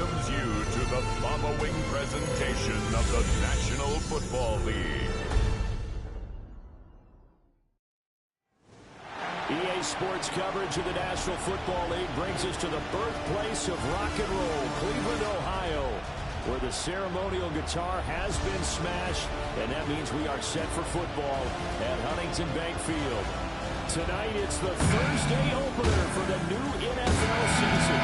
welcomes you to the following presentation of the National Football League. EA Sports coverage of the National Football League brings us to the birthplace of rock and roll, Cleveland, Ohio, where the ceremonial guitar has been smashed, and that means we are set for football at Huntington Bank Field. Tonight, it's the Thursday opener for the new NFL season,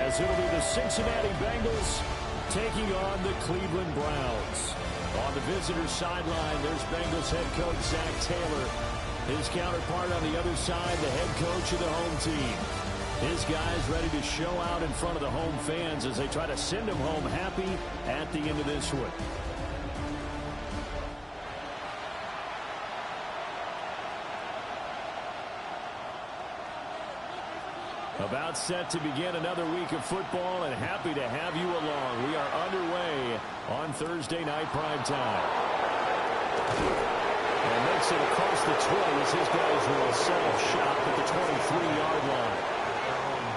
as it'll be the Cincinnati Bengals taking on the Cleveland Browns. On the visitor sideline, there's Bengals head coach Zach Taylor. His counterpart on the other side, the head coach of the home team. His guys ready to show out in front of the home fans as they try to send them home happy at the end of this one. About set to begin another week of football, and happy to have you along. We are underway on Thursday night primetime. And makes it across the 20 as his guys will set up shop at the 23-yard line.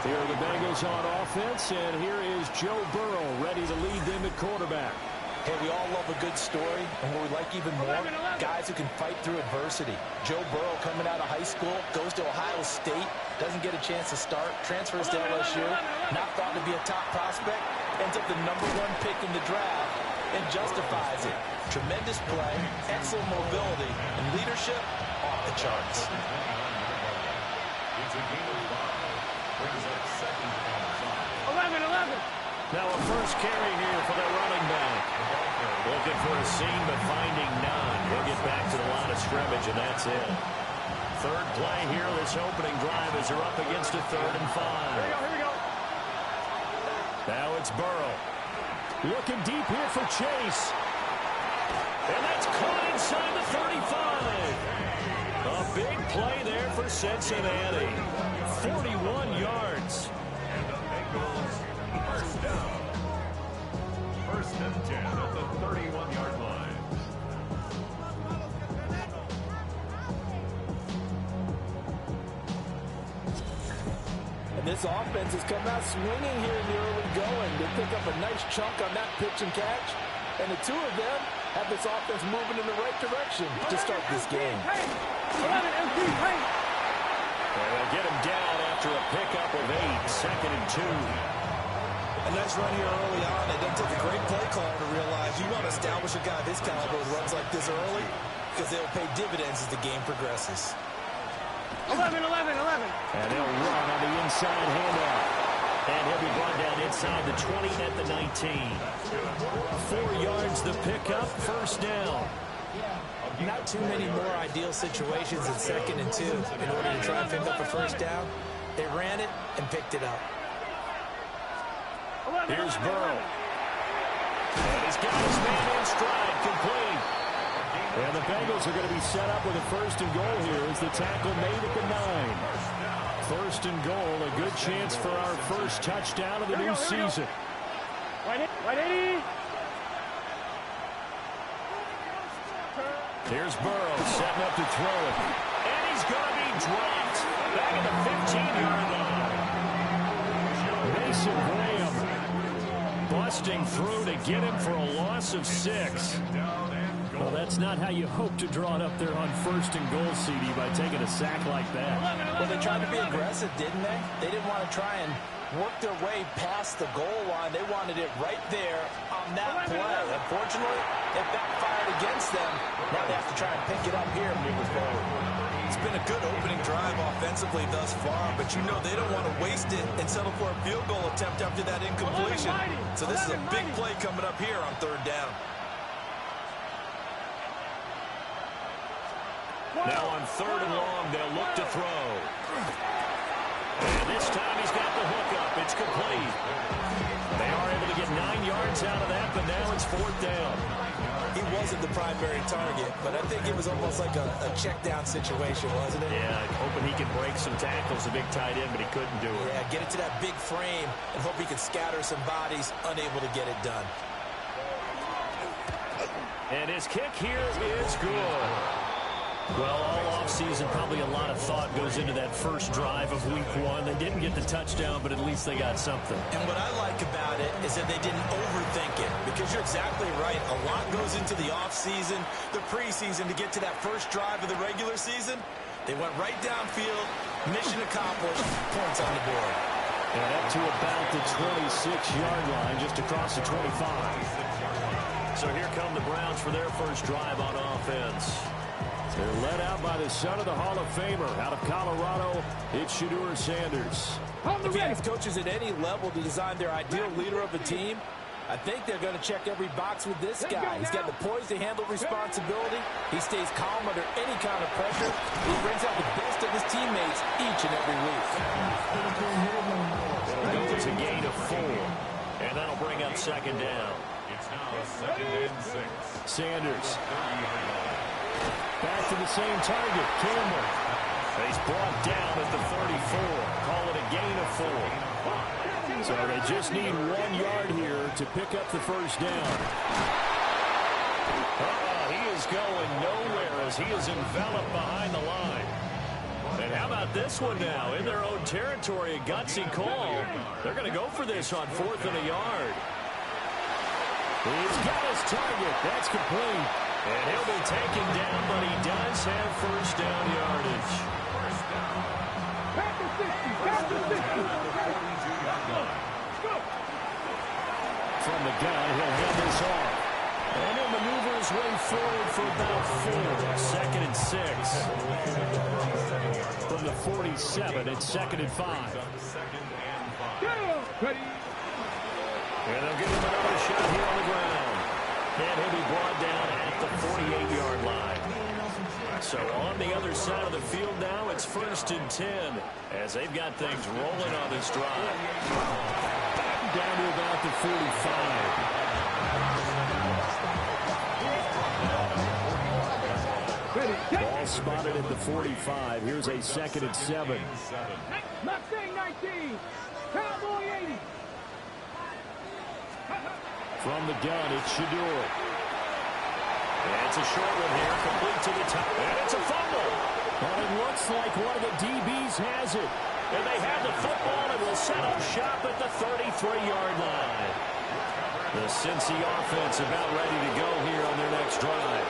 Here are the Bengals on offense, and here is Joe Burrow ready to lead them at quarterback. Hey, we all love a good story, and what we like even more, guys who can fight through adversity. Joe Burrow coming out of high school, goes to Ohio State, doesn't get a chance to start, transfers to LSU, not thought to be a top prospect, ends up the #1 pick in the draft, and justifies it. Tremendous play, excellent mobility, and leadership off the charts. Now a first carry here for the running back. Looking for a seam, but finding none. He'll get back to the line of scrimmage, and that's it. Third play here, this opening drive as they're up against a 3rd and 5. Here we go. Now it's Burrow. Looking deep here for Chase. And that's caught inside the 35. A big play there for Cincinnati. 41 yards. First down. First and 10 at the 31-yard line. And this offense has come out swinging here in the early going. They pick up a nice chunk on that pitch and catch. And the two of them have this offense moving in the right direction to start this game. They'll get him down after a pickup of 8, 2nd and 2. A nice run here early on. It doesn't take a great play caller to realize you want to establish a guy this caliber with runs like this early because they'll pay dividends as the game progresses. 11. And he'll run on the inside handoff. And he'll be brought down inside the 20 at the 19. 4 yards the pickup, first down. Not too many more ideal situations in 2nd and 2 in order to try and pick up a first down. They ran it and picked it up. Here's Burrow. And he's got his man in stride, complete. And the Bengals are going to be set up with a 1st and goal here as the tackle made at the 9. 1st and goal, a good chance for our first touchdown of the new season. Right 80. Here's Burrow setting up to throw it. And he's going to be dropped back at the 15-yard line. Mason Graham busting through to get him for a loss of 6. Well, that's not how you hope to draw it up there on 1st and goal, CD, by taking a sack like that. Well, they tried to be aggressive, didn't they? They didn't want to try and work their way past the goal line. They wanted it right there on that play. Unfortunately, it backfired against them. Now they have to try and pick it up here and move it forward. It's been a good opening drive offensively thus far, but you know they don't want to waste it and settle for a field goal attempt after that incompletion. So this is a big play coming up here on 3rd down. Now on 3rd and long, they'll look to throw. And this time he's got the hook up. It's complete. They are able to get 9 yards out of that, but now it's 4th down. He wasn't the primary target, but I think it was almost like a check down situation, wasn't it? Yeah, hoping he can break some tackles, a big tight end, but he couldn't do it. Yeah, get it to that big frame and hope he can scatter some bodies, unable to get it done. And his kick here is good. Well, all offseason, probably a lot of thought goes into that first drive of week 1. They didn't get the touchdown, but at least they got something. And what I like about it is that they didn't overthink it, because you're exactly right. A lot goes into the offseason, the preseason to get to that first drive of the regular season. They went right downfield, mission accomplished, points on the board. And up to about the 26-yard line, just across the 25. So here come the Browns for their first drive on offense. They're led out by the son of the Hall of Famer out of Colorado. It's Shedeur Sanders. If you ask coaches at any level to design their ideal leader of a team, I think they're going to check every box with this guy. He's got the poise to handle responsibility. He stays calm under any kind of pressure. He brings out the best of his teammates each and every week. It'll go to gain of 4, and that'll bring up second down. It's now 2nd and 6. Sanders. Back to the same target, Campbell. He's brought down at the 34. Call it a gain of 4. So they just need 1 yard here to pick up the first down. He is going nowhere as he is enveloped behind the line. And how about this one now? In their own territory, a gutsy call. They're going to go for this on 4th and a yard. He's got his target. That's complete. And he'll be taken down, but he does have first down yardage. From the gun, he'll hand this off. And he'll maneuver his way forward for about 4. 2nd and 6. From the 47, it's 2nd and 5. And they'll give him another shot here on the ground. And he'll be brought down at the 48-yard line. So on the other side of the field now, it's 1st and 10 as they've got things rolling on this drive. Down to about the 45. Ball spotted at the 45. Here's a 2nd and 7. Mustang 19. Cowboy 80. From the gun, it's Shedeur. And it's a short one here, complete to the top. And it's a fumble. But it looks like one of the DBs has it. And they have the football and will set up shop at the 33-yard line. The Cincy offense about ready to go here on their next drive.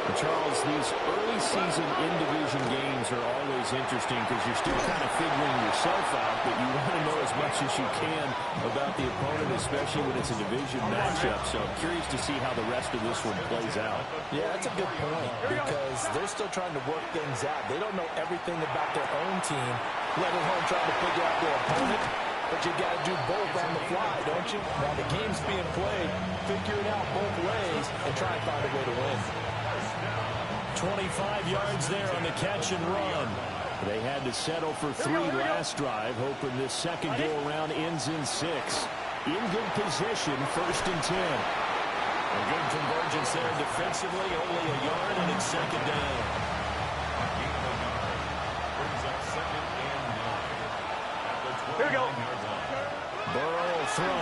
And Charles, these early season in-division games are always interesting because you're still kind of figuring yourself out, but you want to know as much as you can about the opponent, especially when it's a division matchup. So I'm curious to see how the rest of this one plays out. Yeah, that's a good point because they're still trying to work things out. They don't know everything about their own team, let alone trying to figure out their opponent. But you got to do both on the fly, don't you? While the game's being played, figure it out both ways and try and find a way to win. 25 yards there on the catch and run. They had to settle for 3 last drive, hoping this second go-around ends in 6. In good position, 1st and 10. A good convergence there defensively, only a yard, and it's 2nd down. Here we go. Burrow will throw.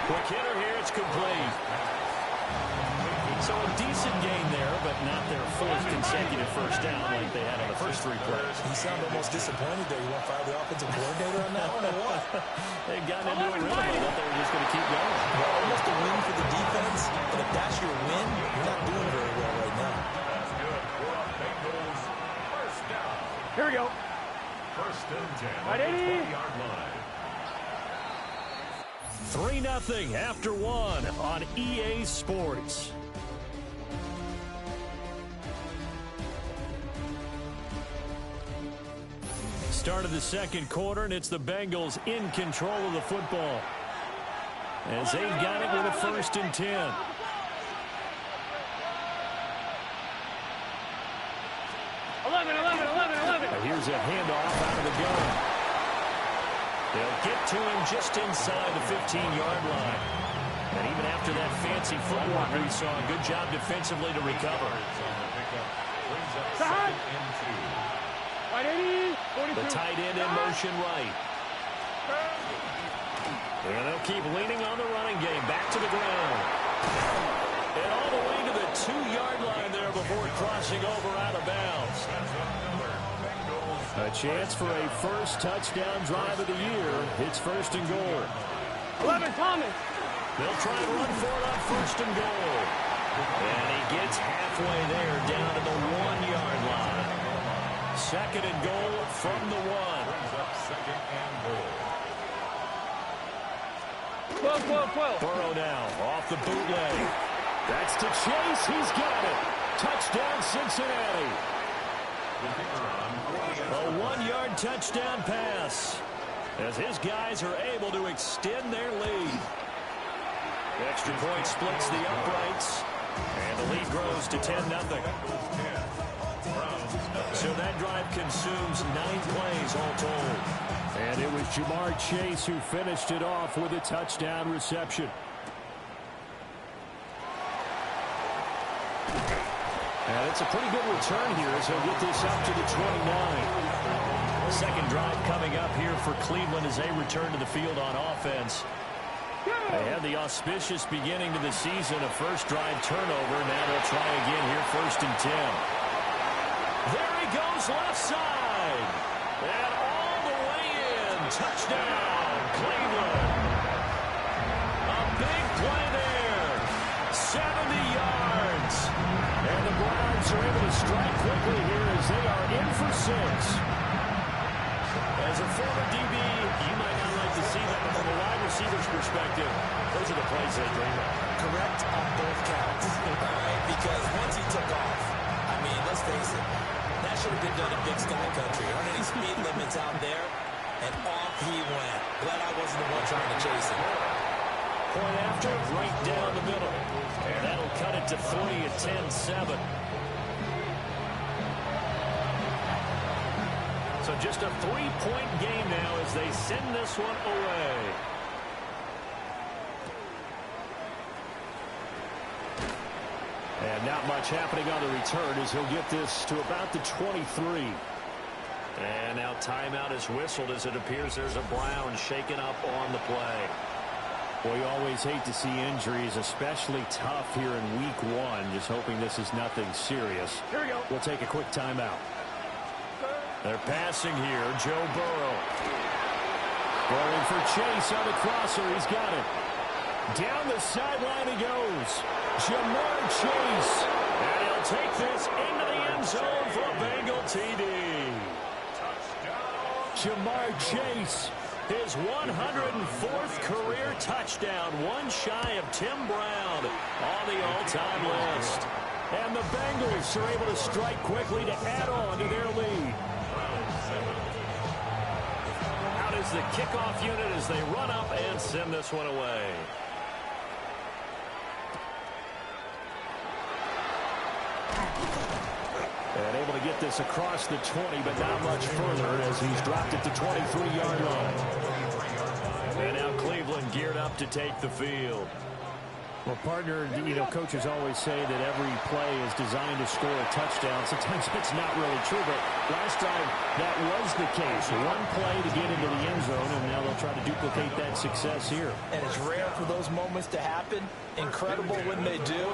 Quick hitter here, it's complete. So a decent gain there, but not their 4th consecutive first down like they had on the first 3 plays. You sound almost disappointed there. You want to fire the offensive coordinator on that one or what? They've gotten into a rhythm. I thought they were just going to keep going. Well, almost a win for the defense, but if that's your win, you're not doing very well right now. That's good for Bengals. First down. Here we go. 1st and 10 Right, at the 80. 20-yard line. 3-0 after 1 on EA Sports. Start of the second quarter, and it's the Bengals in control of the football as they've got it with a 1st and 10. 11. Here's a handoff out of the gun. They'll get to him just inside the 15-yard line. And even after that fancy footwork we saw, a good job defensively to recover. Side. Right, 80. 42. The tight end in motion right. And they'll keep leaning on the running game. Back to the ground. And all the way to the 2-yard line there before crossing over out of bounds. A chance for a first touchdown drive of the year. It's 1st and goal. Thomas. They'll try and run for it on first and goal. And he gets halfway there, down to the 1-yard line. Second and goal from the 1. Second and goal. 12. Burrow now off the bootleg. That's to Chase. He's got it. Touchdown, Cincinnati. A 1-yard touchdown pass as his guys are able to extend their lead. The extra point splits the uprights, and the lead grows to 10-0. So that drive consumes 9 plays all told. And it was Jamar Chase who finished it off with a touchdown reception. And it's a pretty good return here as he'll get this up to the 29. Second drive coming up here for Cleveland as they return to the field on offense. They had the auspicious beginning to the season, a first drive turnover. Now they'll try again here, first and 10. There he goes, left side. And all the way in. Touchdown, Cleveland. A big play there. 70 yards. And the Browns are able to strike quickly here as they are in for 6. As a former DB, you might not like to see that, but from a wide receiver's perspective, those are the plays they dream of. Correct on both counts, all right? Because once he took off, I mean, let's face it, that should have been done in Big Sky Country. Aren't any speed limits out there? And off he went. Glad I wasn't the one trying to chase him. Point after, right down the middle. And that'll cut it to 3 at 10-7. So just a 3-point game now as they send this one away. And not much happening on the return as he'll get this to about the 23. And now timeout is whistled as it appears there's a Brown shaken up on the play. Well, you always hate to see injuries, especially tough here in week 1. Just hoping this is nothing serious. Here we go. We'll take a quick timeout. They're passing here. Joe Burrow. Going for Chase on the crosser. He's got it. Down the sideline he goes. Jamar Chase. And he'll take this into the end zone for a Bengal TD. Jamar Chase, his 104th career touchdown. One shy of Tim Brown on the all-time list. And the Bengals are able to strike quickly to add on to their lead. Out is the kickoff unit as they run up and send this one away. And able to get this across the 20, but not much further as he's dropped it to 23-yard line. And now Cleveland geared up to take the field. Well, partner, you know, coaches always say that every play is designed to score a touchdown. Sometimes it's not really true, but last time that was the case. One play to get into the end zone, and now they'll try to duplicate that success here. And it's rare for those moments to happen. Incredible when they do.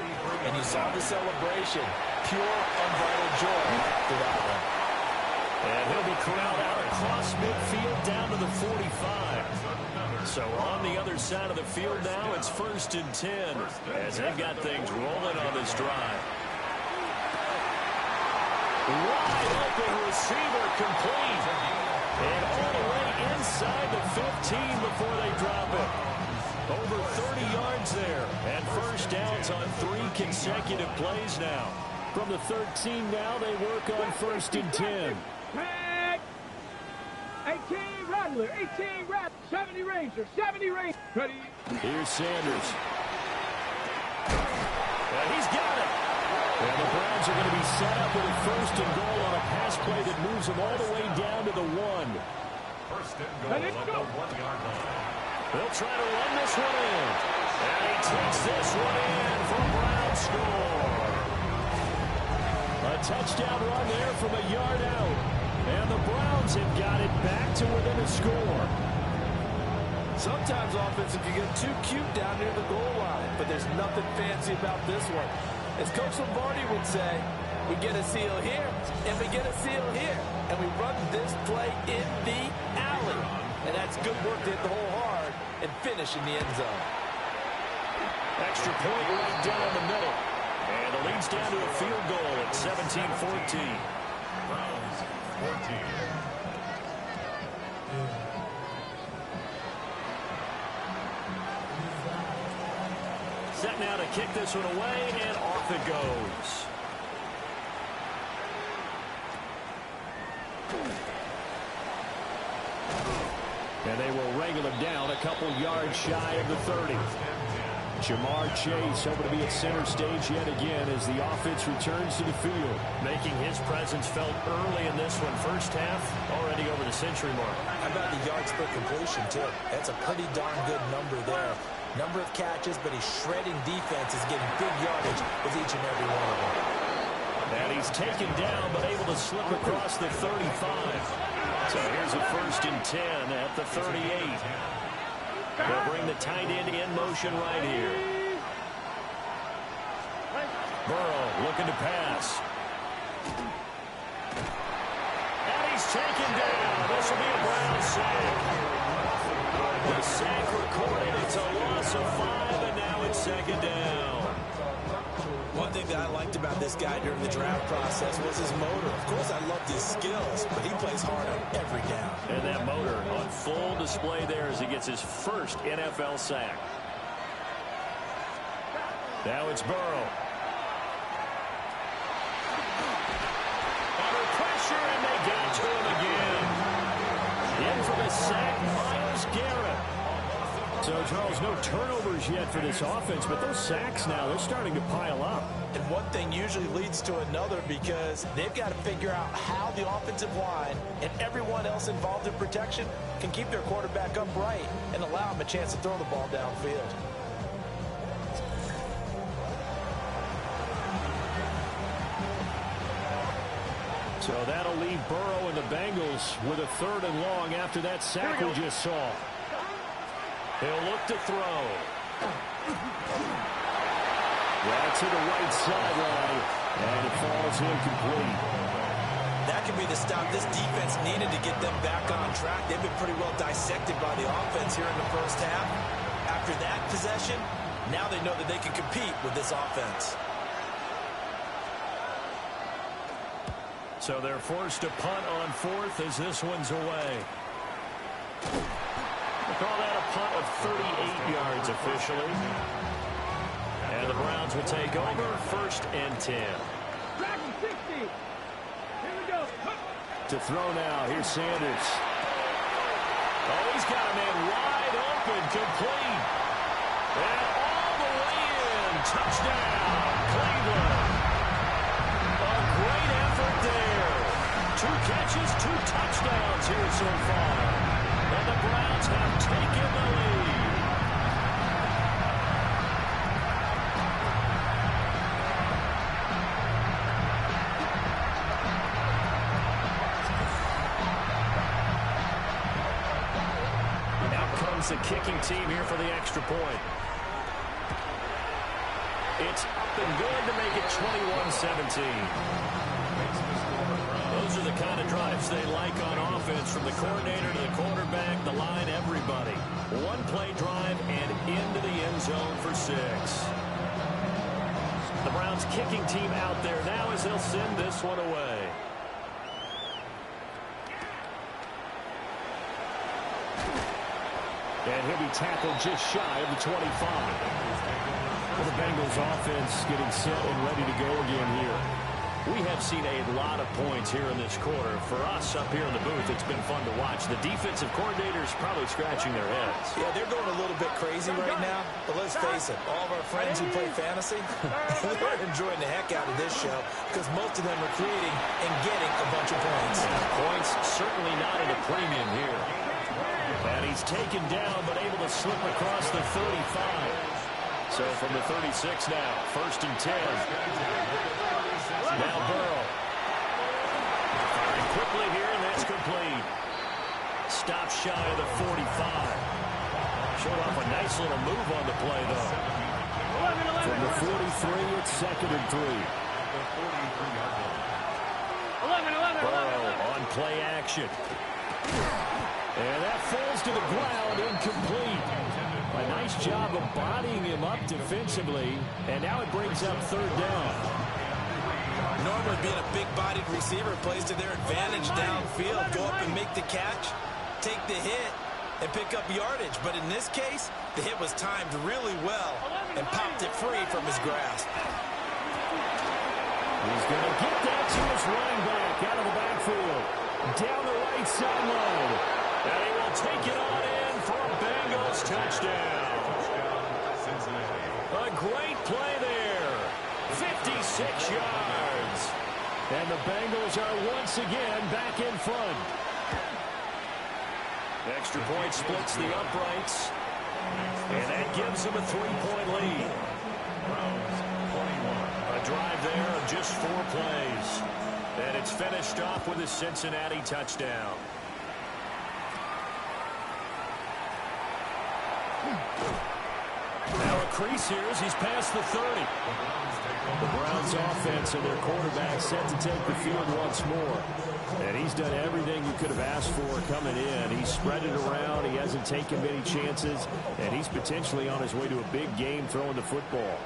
And you saw the celebration. Pure, unbridled joy for that one. And he'll be corralled out across midfield down to the 45. So on the other side of the field now, it's first and 10 as they've got things rolling on this drive. Wide open receiver complete. And all the way inside the 15 before they drop it. Over 30 yards there. And first downs on 3 consecutive plays now. From the 13 now, they work on first and 10. 18 Rattler, 18 Rattler, 70 Ranger, 70 Ranger. Ready? Here's Sanders. And he's got it. And the Browns are going to be set up with a first and goal on a pass play that moves them all the way down to the 1. First and goal at the 1-yard line. They'll try to run this one in. And he takes this one in for a Brown score. A touchdown run there from a yard out. And the Browns have got it back to within a score. Sometimes offense can get too cute down near the goal line, but there's nothing fancy about this one. As Coach Lombardi would say, we get a seal here, and we get a seal here, and we run this play in the alley. And that's good work to hit the hole hard and finish in the end zone. Extra point right down the middle. And it leads down to a field goal at 17-14. Browns 14. Set now to kick this one away, and off it goes. And they will wrangle him down a couple yards shy of the 30. Jamar Chase over to be at center stage yet again as the offense returns to the field. Making his presence felt early in this one. First half, already over the century mark. How about the yards per completion, too? That's a pretty darn good number there. Number of catches, but he's shredding defenses, getting big yardage with each and every one of them. And he's taken down, but able to slip across the 35. So here's a 1st and 10 at the 38. They'll bring the tight end in motion right here. Burrow looking to pass. And he's taken down. This will be a Brown sack. The sack recorded. It's a loss of 5, and now it's 2nd down. One thing that I liked about this guy during the draft process was his motor. Of course, I loved his skills, but he plays hard on every down. And that motor on full display there as he gets his first NFL sack. Now it's Burrow. Under pressure, and they get to him again. In for the sack, Myles Garrett. So, Charles, no turnovers yet for this offense, but those sacks now, they're starting to pile up. And one thing usually leads to another because they've got to figure out how the offensive line and everyone else involved in protection can keep their quarterback upright and allow him a chance to throw the ball downfield. So that'll leave Burrow and the Bengals with a 3rd and long after that sack we just saw. He'll look to throw. Right to the right sideline, and it falls incomplete. That could be the stop this defense needed to get them back on track. They've been pretty well dissected by the offense here in the first half. After that possession, now they know that they can compete with this offense. So they're forced to punt on 4th as this one's away. We'll call that a punt of 38 yards officially. And the Browns will take over 1st and 10. 60. Here we go. To throw now, here's Sanders. Oh, he's got a man wide open, complete. And all the way in. Touchdown, Cleveland. A great effort there. 2 catches, 2 touchdowns here so far. And the Browns have taken the lead. The kicking team here for the extra point. It's up and good to make it 21-17. Those are the kind of drives they like on offense, from the coordinator to the quarterback, the line, everybody. 1-play drive and into the end zone for 6. The Browns kicking team out there now as they'll send this one away. And he'll be tackled just shy of the 25. Well, the Bengals offense getting set and ready to go again here. We have seen a lot of points here in this quarter. For us up here in the booth, it's been fun to watch. The defensive coordinators probably scratching their heads. Yeah, they're going a little bit crazy right now. But let's face it, all of our friends who play fantasy, they're enjoying the heck out of this show because most of them are creating and getting a bunch of points. Points certainly not at a premium here. And he's taken down, but able to slip across the 35. So from the 36 now, 1st and 10. Now Burrow. Firing quickly here, and that's complete. Stop shy of the 45. Showed off a nice little move on the play, though. From the 43, it's 2nd and 3. Burrow on play action. And that falls to the ground, incomplete. A nice job of bodying him up defensively, and now it brings up third down. Normally being a big-bodied receiver plays to their advantage downfield. Go up and make the catch, take the hit, and pick up yardage. But in this case, the hit was timed really well and popped it free from his grasp. He's going to get that to his running back out of the backfield. Down the right sideline. And he will take it on in for a Bengals touchdown. A great play there. 56 yards. And the Bengals are once again back in front. Extra point splits the uprights. And that gives them a 3-point lead. A drive there of just 4 plays. And it's finished off with a Cincinnati touchdown. Now a crease here as he's past the 30. The Browns offense and their quarterback set to take the field once more. And he's done everything you could have asked for coming in. He's spread it around. He hasn't taken many chances. And he's potentially on his way to a big game throwing the football.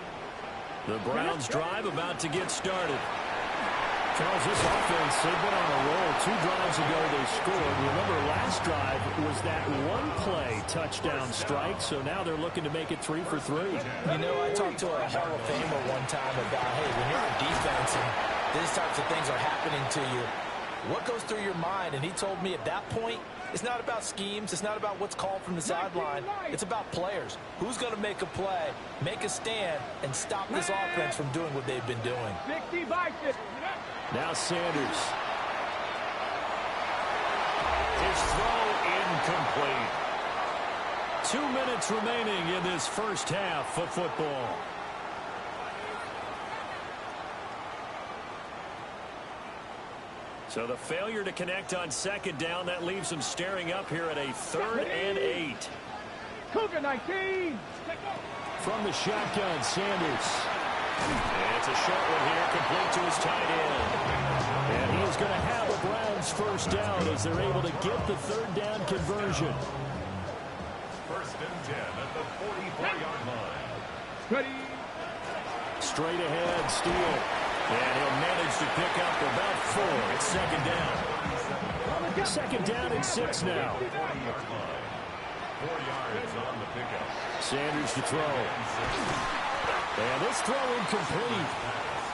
The Browns drive about to get started. Charles, this offense, they've been on a roll. 2 drives ago they scored. Remember, last drive was that one-play touchdown strike, so now they're looking to make it 3 for 3. You know, I talked to a Hall of Famer one time about, hey, when you're on defense and these types of things are happening to you, what goes through your mind? And he told me at that point, it's not about schemes. It's not about what's called from the sideline. It's about players. Who's going to make a play, make a stand, and stop this offense from doing what they've been doing. 60 by 60. Now Sanders. His throw incomplete. 2 minutes remaining in this first half of football. So the failure to connect on second down, that leaves them staring up here at a 3rd and 8. Cougar 19. From the shotgun, Sanders. And it's a short one here, complete to his tight end. And he is going to have a Browns first down as they're able to get the 3rd down conversion. 1st and 10 at the 44-yard line. Ready. Straight ahead, Steele. And he'll manage to pick up about 4. It's 2nd down. 2nd down and 6 now. 40-yard line. 4 yards on the pickup. Sanders to throw. And this throw incomplete.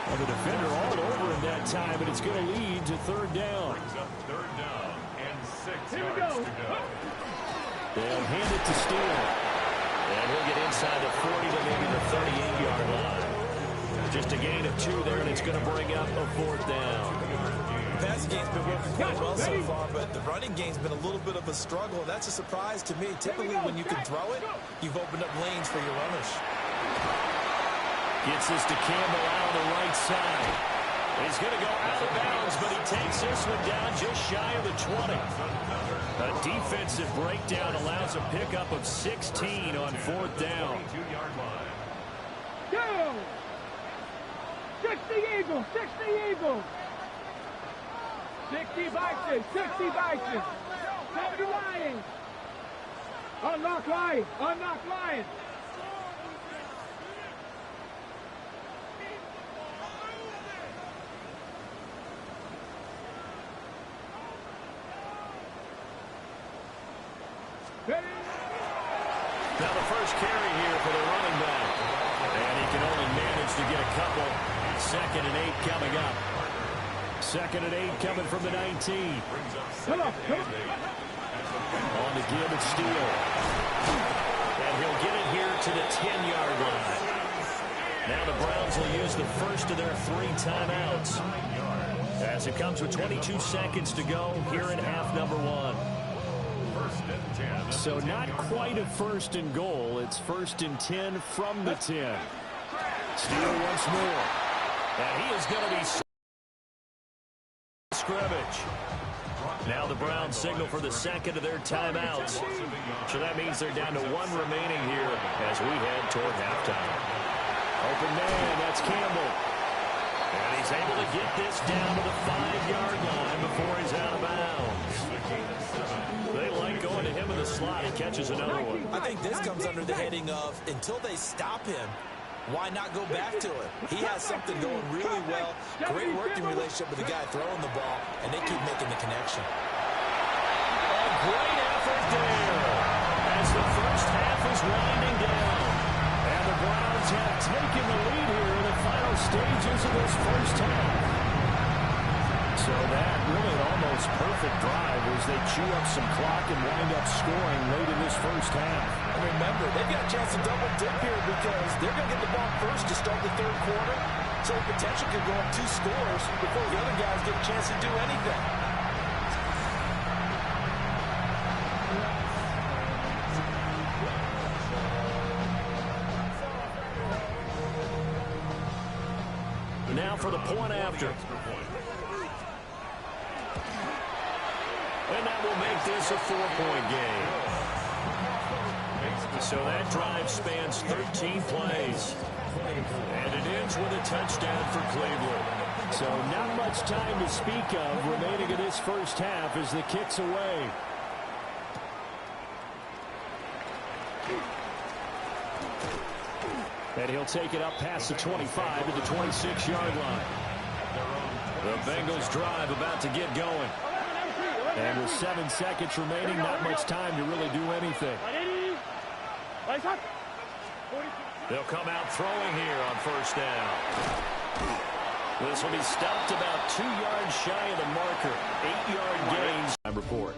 Well, the defender all over him that time, and it's going to lead to 3rd down. Brings up 3rd down and 6 Here we yards go. to go. They'll hand it to Steele. And he'll get inside the 40 to maybe the 38-yard line. Just a gain of 2 there, and it's going to bring up a 4th down. The passing game's been working quite well so far, but the running game's been a little bit of a struggle. That's a surprise to me. Typically, when you can throw it, you've opened up lanes for your runners. Gets this to Campbell out on the right side. He's going to go out of bounds, but he takes this one down just shy of the 20. A defensive breakdown allows a pickup of 16 on 4th down. 2-yard line. Go. 60 Eagles. 60 Eagles. 60 Vikings. 60 Vikings. 70 Lions. Unlock Lions. Unlock Lions. Now the first carry here for the running back. And he can only manage to get a couple. 2nd and 8 coming up. 2nd and 8 coming from the 19. Come on. On to give it Steele. And he'll get it here to the 10-yard line. Now the Browns will use the first of their 3 timeouts. As it comes with 22 seconds to go here in half number 1. So not quite a 1st and goal. It's 1st and 10 from the 10. Steele once more. And he is going to be scrimmage. Now the Browns signal for the 2nd of their timeouts. So that means they're down to 1 remaining here as we head toward halftime. Open man, that's Campbell. And he's able to get this down to the 5-yard line before he's out of bounds. They like going to him in the slot. He catches another one. I think this comes under the heading of until they stop him, why not go back to him? He has something going really well. Great working relationship with the guy throwing the ball, and they keep making the connection. A great effort there as the first half is winding down. And the Browns have taken the lead here in the final stages of this first half. So that really an almost perfect drive as they chew up some clock and wind up scoring late in this first half. And remember, they've got a chance to double dip here because they're going to get the ball first to start the third quarter. So the potential could go up 2 scores before the other guys get a chance to do anything. Now for the point after. And that will make this a 4-point game. So that drive spans 13 plays. And it ends with a touchdown for Cleveland. So not much time to speak of remaining in this first half as the kick's away. And he'll take it up past the 25 to the 26-yard line. The Bengals drive about to get going. And with 7 seconds remaining, not much time to really do anything. They'll come out throwing here on first down. This will be stopped about 2 yards shy of the marker. 8-yard gains. Report.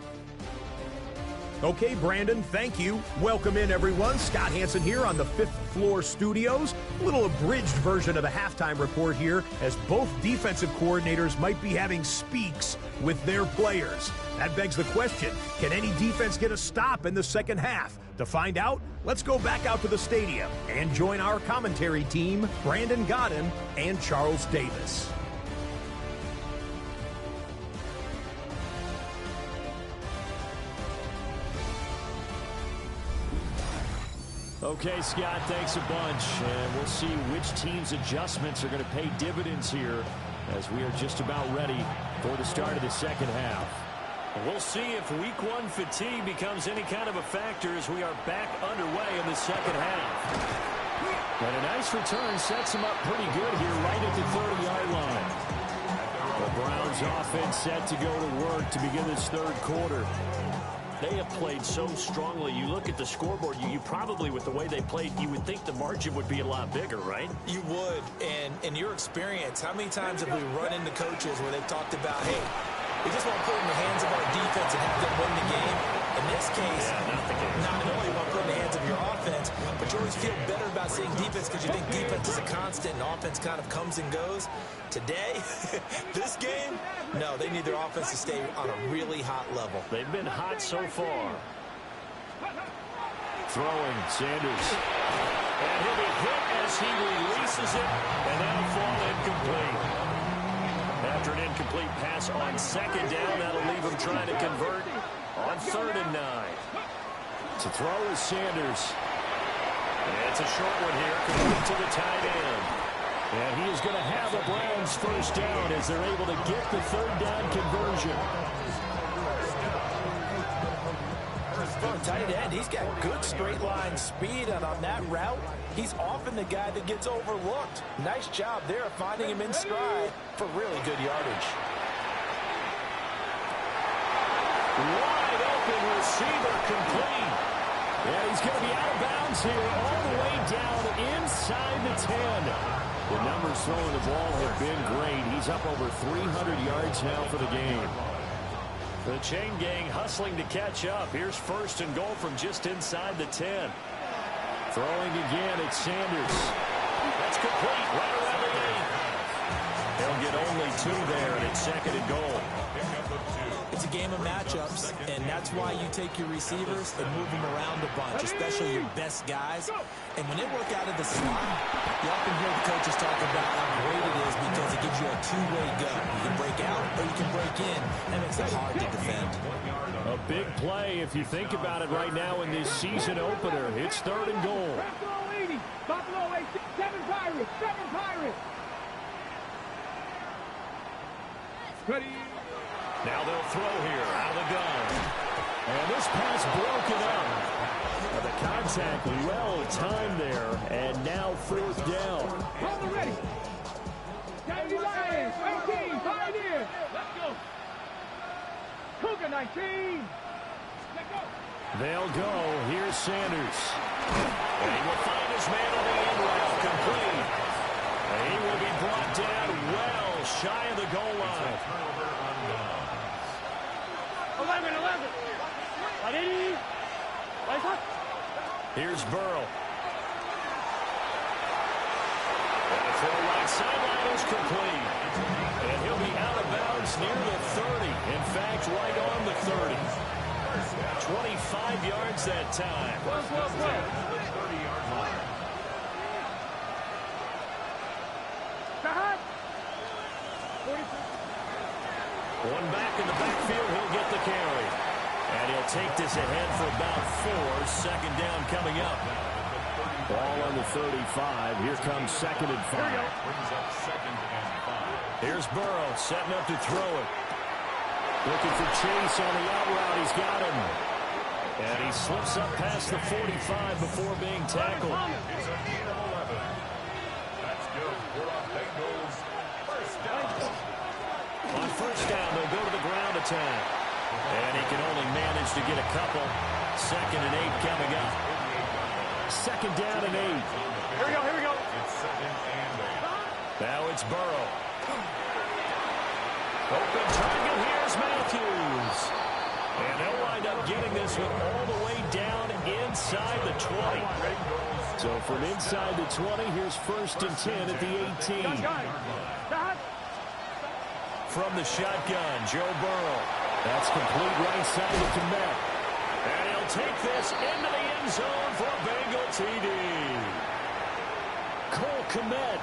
Okay, Brandon, thank you. Welcome in, everyone. Scott Hansen here on the 5th Floor Studios. A little abridged version of the halftime report here, as both defensive coordinators might be having speaks with their players. That begs the question, can any defense get a stop in the second half? To find out, let's go back out to the stadium and join our commentary team, Brandon Godden and Charles Davis. Okay, Scott, thanks a bunch. And we'll see which team's adjustments are going to pay dividends here as we are just about ready for the start of the second half. We'll see if week 1 fatigue becomes any kind of a factor as we are back underway in the second half. And a nice return sets them up pretty good here right at the 30-yard line. The Browns offense set to go to work to begin this third quarter. They have played so strongly. You look at the scoreboard, you probably, with the way they played, you would think the margin would be a lot bigger, right? You would. And in your experience, how many times have we run into coaches where they've talked about, hey, we just want to put it in the hands of our defense and have them win the game? In this case, not only want to put it in the hands of your offense, but you always feel better about seeing defense because you think defense is a constant and offense kind of comes and goes. Today, this game, no, they need their offense to stay on a really hot level. They've been hot so far. Throwing, Sanders. And he'll be hit as he releases it, and that'll fall incomplete. After an incomplete pass on second down, that'll leave him trying to convert on 3rd and 9. To throw is Sanders. And it's a short one here, coming to the tight end. And he is going to have the Browns first down as they're able to get the 3rd down conversion. For a tight end, he's got good straight line speed, and on that route, he's often the guy that gets overlooked. Nice job there of finding him in stride for really good yardage. Wide open receiver complete. And he's going to be out of bounds here all the way down inside the 10. The numbers throwing the ball have been great. He's up over 300 yards now for the game. The chain gang hustling to catch up. Here's 1st and goal from just inside the 10. Throwing again, it's Sanders. That's complete right around the 8. They'll get only 2 there, and it's 2nd and goal. It's a game of matchups, and that's why you take your receivers and move them around a bunch, especially your best guys. And when they work out of the slot, you often hear the coaches talk about how great it is because it gives you a two-way go. You can break out or you can break in. That makes it hard to defend. A big play if you think about it right now in this season opener. It's 3rd and goal. Buffalo 80, Buffalo 8, 7 Pirates, 7 Pirates. Ready. Now they'll throw here out of the gun. And this pass broken up. The contact well timed there. And now fourth down. Hold it ready. County Lions, 19, Pioneers. Let's go. Cougar 19. Let's go. They'll go. Here's Sanders. And he will find his man on the end route, complete. And he will be brought down well shy of the goal line. 11. Ready. Right up. Here's Burrow. And the throw right sideline is complete. And he'll be out of bounds near the 30. In fact, right on the 30. 25 yards that time. One back in the backfield, he'll get the carry. And he'll take this ahead for about 4. Second down coming up. Ball on the 35. Here comes 2nd and 5. Here's Burrow setting up to throw it. Looking for Chase on the out route. He's got him. And he slips up past the 45 before being tackled. On first down, they'll go to the ground attack. And he can only manage to get a couple. 2nd and 8 coming up. 2nd down and 8. Here we go. Now it's Burrow. Open target, here's Matthews. And they'll wind up getting this one all the way down inside the 20. So from inside the 20, here's 1st and 10 at the 18. From the shotgun, Joe Burrow. That's complete right side to Kmet. And he'll take this into the end zone for a Bengal TD. Cole Kmet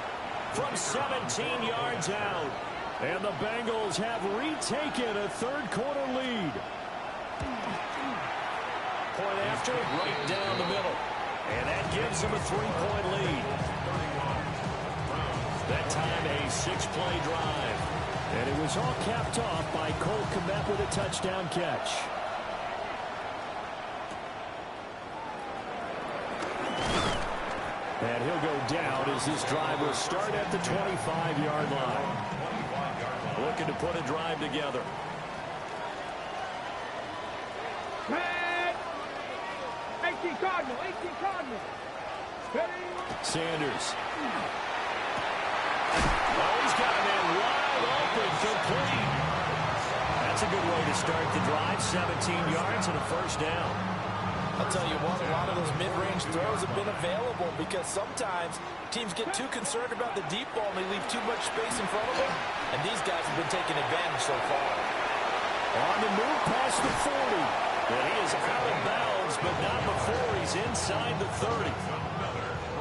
from 17 yards out. And the Bengals have retaken a third-quarter lead. Point after, right down the middle. And that gives them a 3-point lead. That time, a 6-play drive. And it was all capped off by Cole Kmet with a touchdown catch. And he'll go down as this drive will start at the 25-yard line. Looking to put a drive together. 18 Cardinal. Ready. Sanders. Oh, he's got a man wide open, complete. That's a good way to start the drive. 17 yards and a first down. I'll tell you what, a lot of those mid-range throws have been available because sometimes teams get too concerned about the deep ball and they leave too much space in front of them. And these guys have been taking advantage so far. On the move past the 40. And he is out of bounds, but not before he's inside the 30.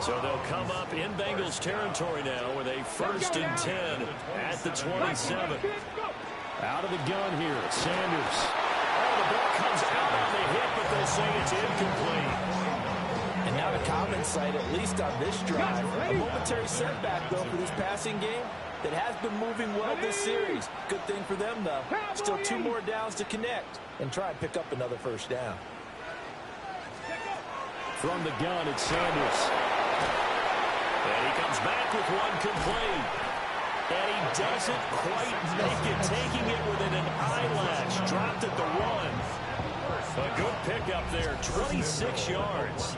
So they'll come up in Bengals territory now with a 1st and 10 at the 27. Out of the gun here, Sanders. Oh, the ball comes out on the hit, but they'll say it's incomplete. And now the common sight, at least on this drive. A momentary setback, though, for this passing game that has been moving well this series. Good thing for them, though. Still 2 more downs to connect and try and pick up another first down. From the gun, it's Sanders. And he comes back with one complete. And he doesn't quite make it, taking it within an eyelash. Dropped at the 1. A good pickup there, 26 yards.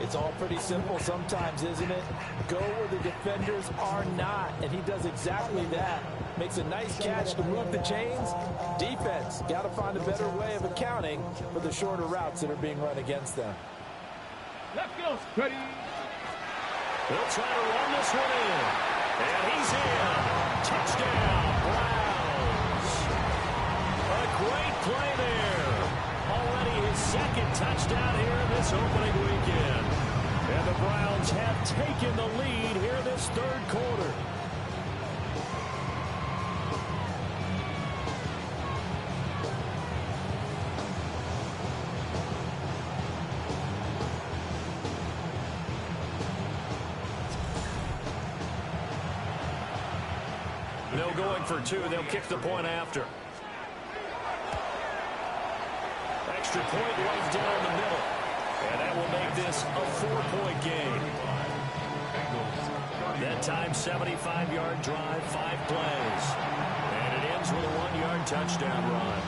It's all pretty simple sometimes, isn't it? Go where the defenders are not, and he does exactly that. Makes a nice catch to move the chains. Defense, got to find a better way of accounting for the shorter routes that are being run against them. Let's go. Ready. They'll try to run this one in. And he's in. Touchdown, Browns. A great play there. Already his 2nd touchdown here in this opening weekend. And the Browns have taken the lead here this 3rd quarter. No going for two. They'll kick the point after. Extra point right down the middle. And that will make this a 4-point game. That time, 75-yard drive, 5 plays. And it ends with a 1-yard touchdown run.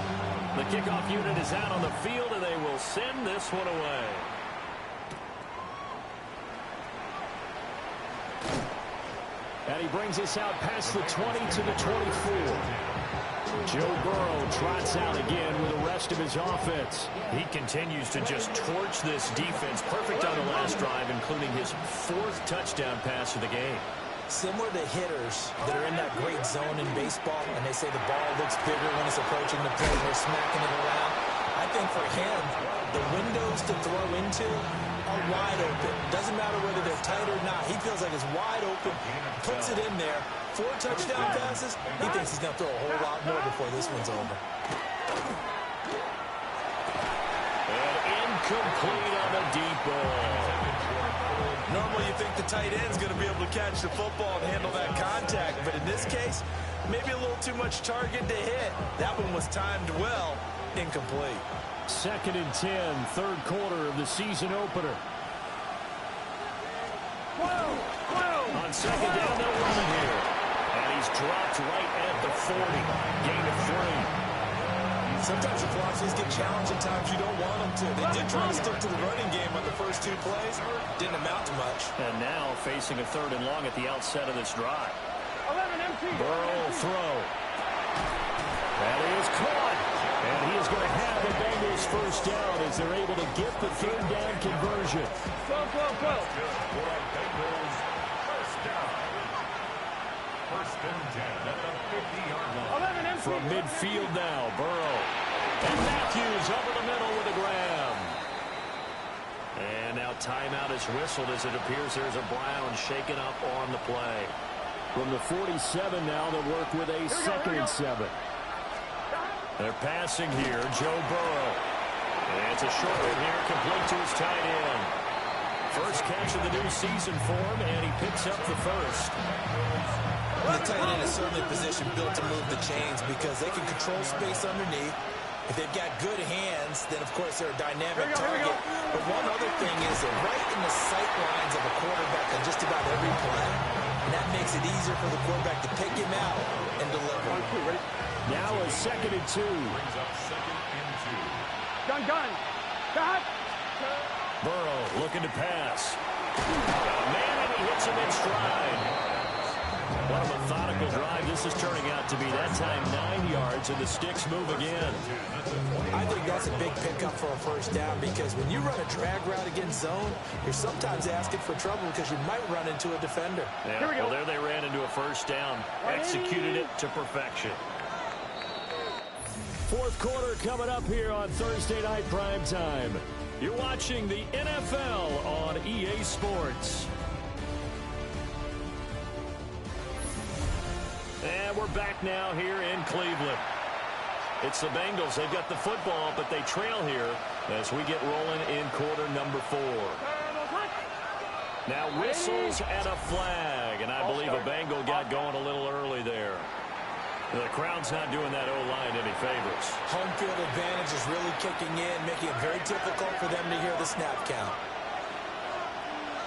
The kickoff unit is out on the field, and they will send this one away. And he brings us out past the 20 to the 24. Joe Burrow trots out again with the rest of his offense. He continues to just torch this defense. Perfect on the last drive, including his 4th touchdown pass of the game. Similar to hitters that are in that great zone in baseball, and they say the ball looks bigger when it's approaching the plate and they're smacking it around. I think for him, the windows to throw into are wide open. Doesn't matter whether they're tight or not. He feels like it's wide open, puts it in there. 4 touchdown passes. He thinks he's going to throw a whole lot more before this one's over. And incomplete on the deep ball. Normally you think the tight end's going to be able to catch the football and handle that contact, but in this case, maybe a little too much target to hit. That one was timed well. Incomplete. 2nd and 10, 3rd quarter of the season opener. On 2nd down, they'll run it here. And he's dropped right at the 40. Gain of 3. Sometimes the philosophies get challenged at times you don't want them to. They did try to stick to the running game on the first 2 plays. Didn't amount to much. And now facing a 3rd and long at the outset of this drive. Burrow will throw. That is caught. And he is going to have the Bengals first down as they're able to get the 3rd down conversion. Go. First and 10 at the 50-yard line. From midfield now, Burrow. And Matthews over the middle with a grab. And now timeout is whistled as it appears there's a Brown shaken up on the play. From the 47 now, they'll work with a 2nd and 7. They're passing here, Joe Burrow. And it's a short one here, complete to his tight end. First catch of the new season for him, and he picks up the first. The tight end is certainly a position built to move the chains because they can control space underneath. If they've got good hands, then, of course, they're a dynamic target. But one other thing is they're right in the sight lines of a quarterback on just about every play. And that makes it easier for the quarterback to pick him out and deliver. Now a 2nd and 2. Brings up 2nd and 2. Gun. Cut. Burrow looking to pass. Man, and he hits him in stride. What a methodical drive this is turning out to be. That time 9 yards, and the sticks move again. I think that's a big pickup for a first down because when you run a drag route against zone, you're sometimes asking for trouble because you might run into a defender. Yeah, well, there they ran into a first down. Executed it to perfection. 4th quarter coming up here on Thursday Night Prime Time. You're watching the NFL on EA Sports. And we're back now here in Cleveland. It's the Bengals. They've got the football, but they trail here as we get rolling in quarter number 4. Now whistles and a flag, and I believe a Bengal got going a little early there. The crowd's not doing that O-line any favors. Home field advantage is really kicking in, making it very difficult for them to hear the snap count.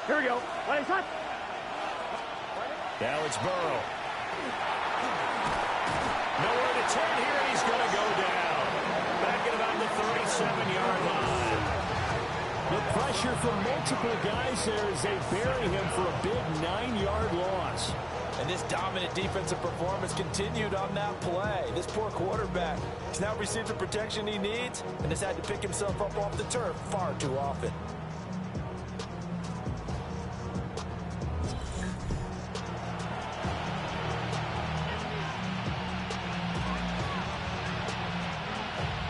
Here we go. Now it's Burrow. Nowhere to turn here, and he's going to go down. Back at about the 37-yard line. The pressure from multiple guys there as they bury him for a big 9-yard loss. And this dominant defensive performance continued on that play. This poor quarterback has now received the protection he needs and has had to pick himself up off the turf far too often.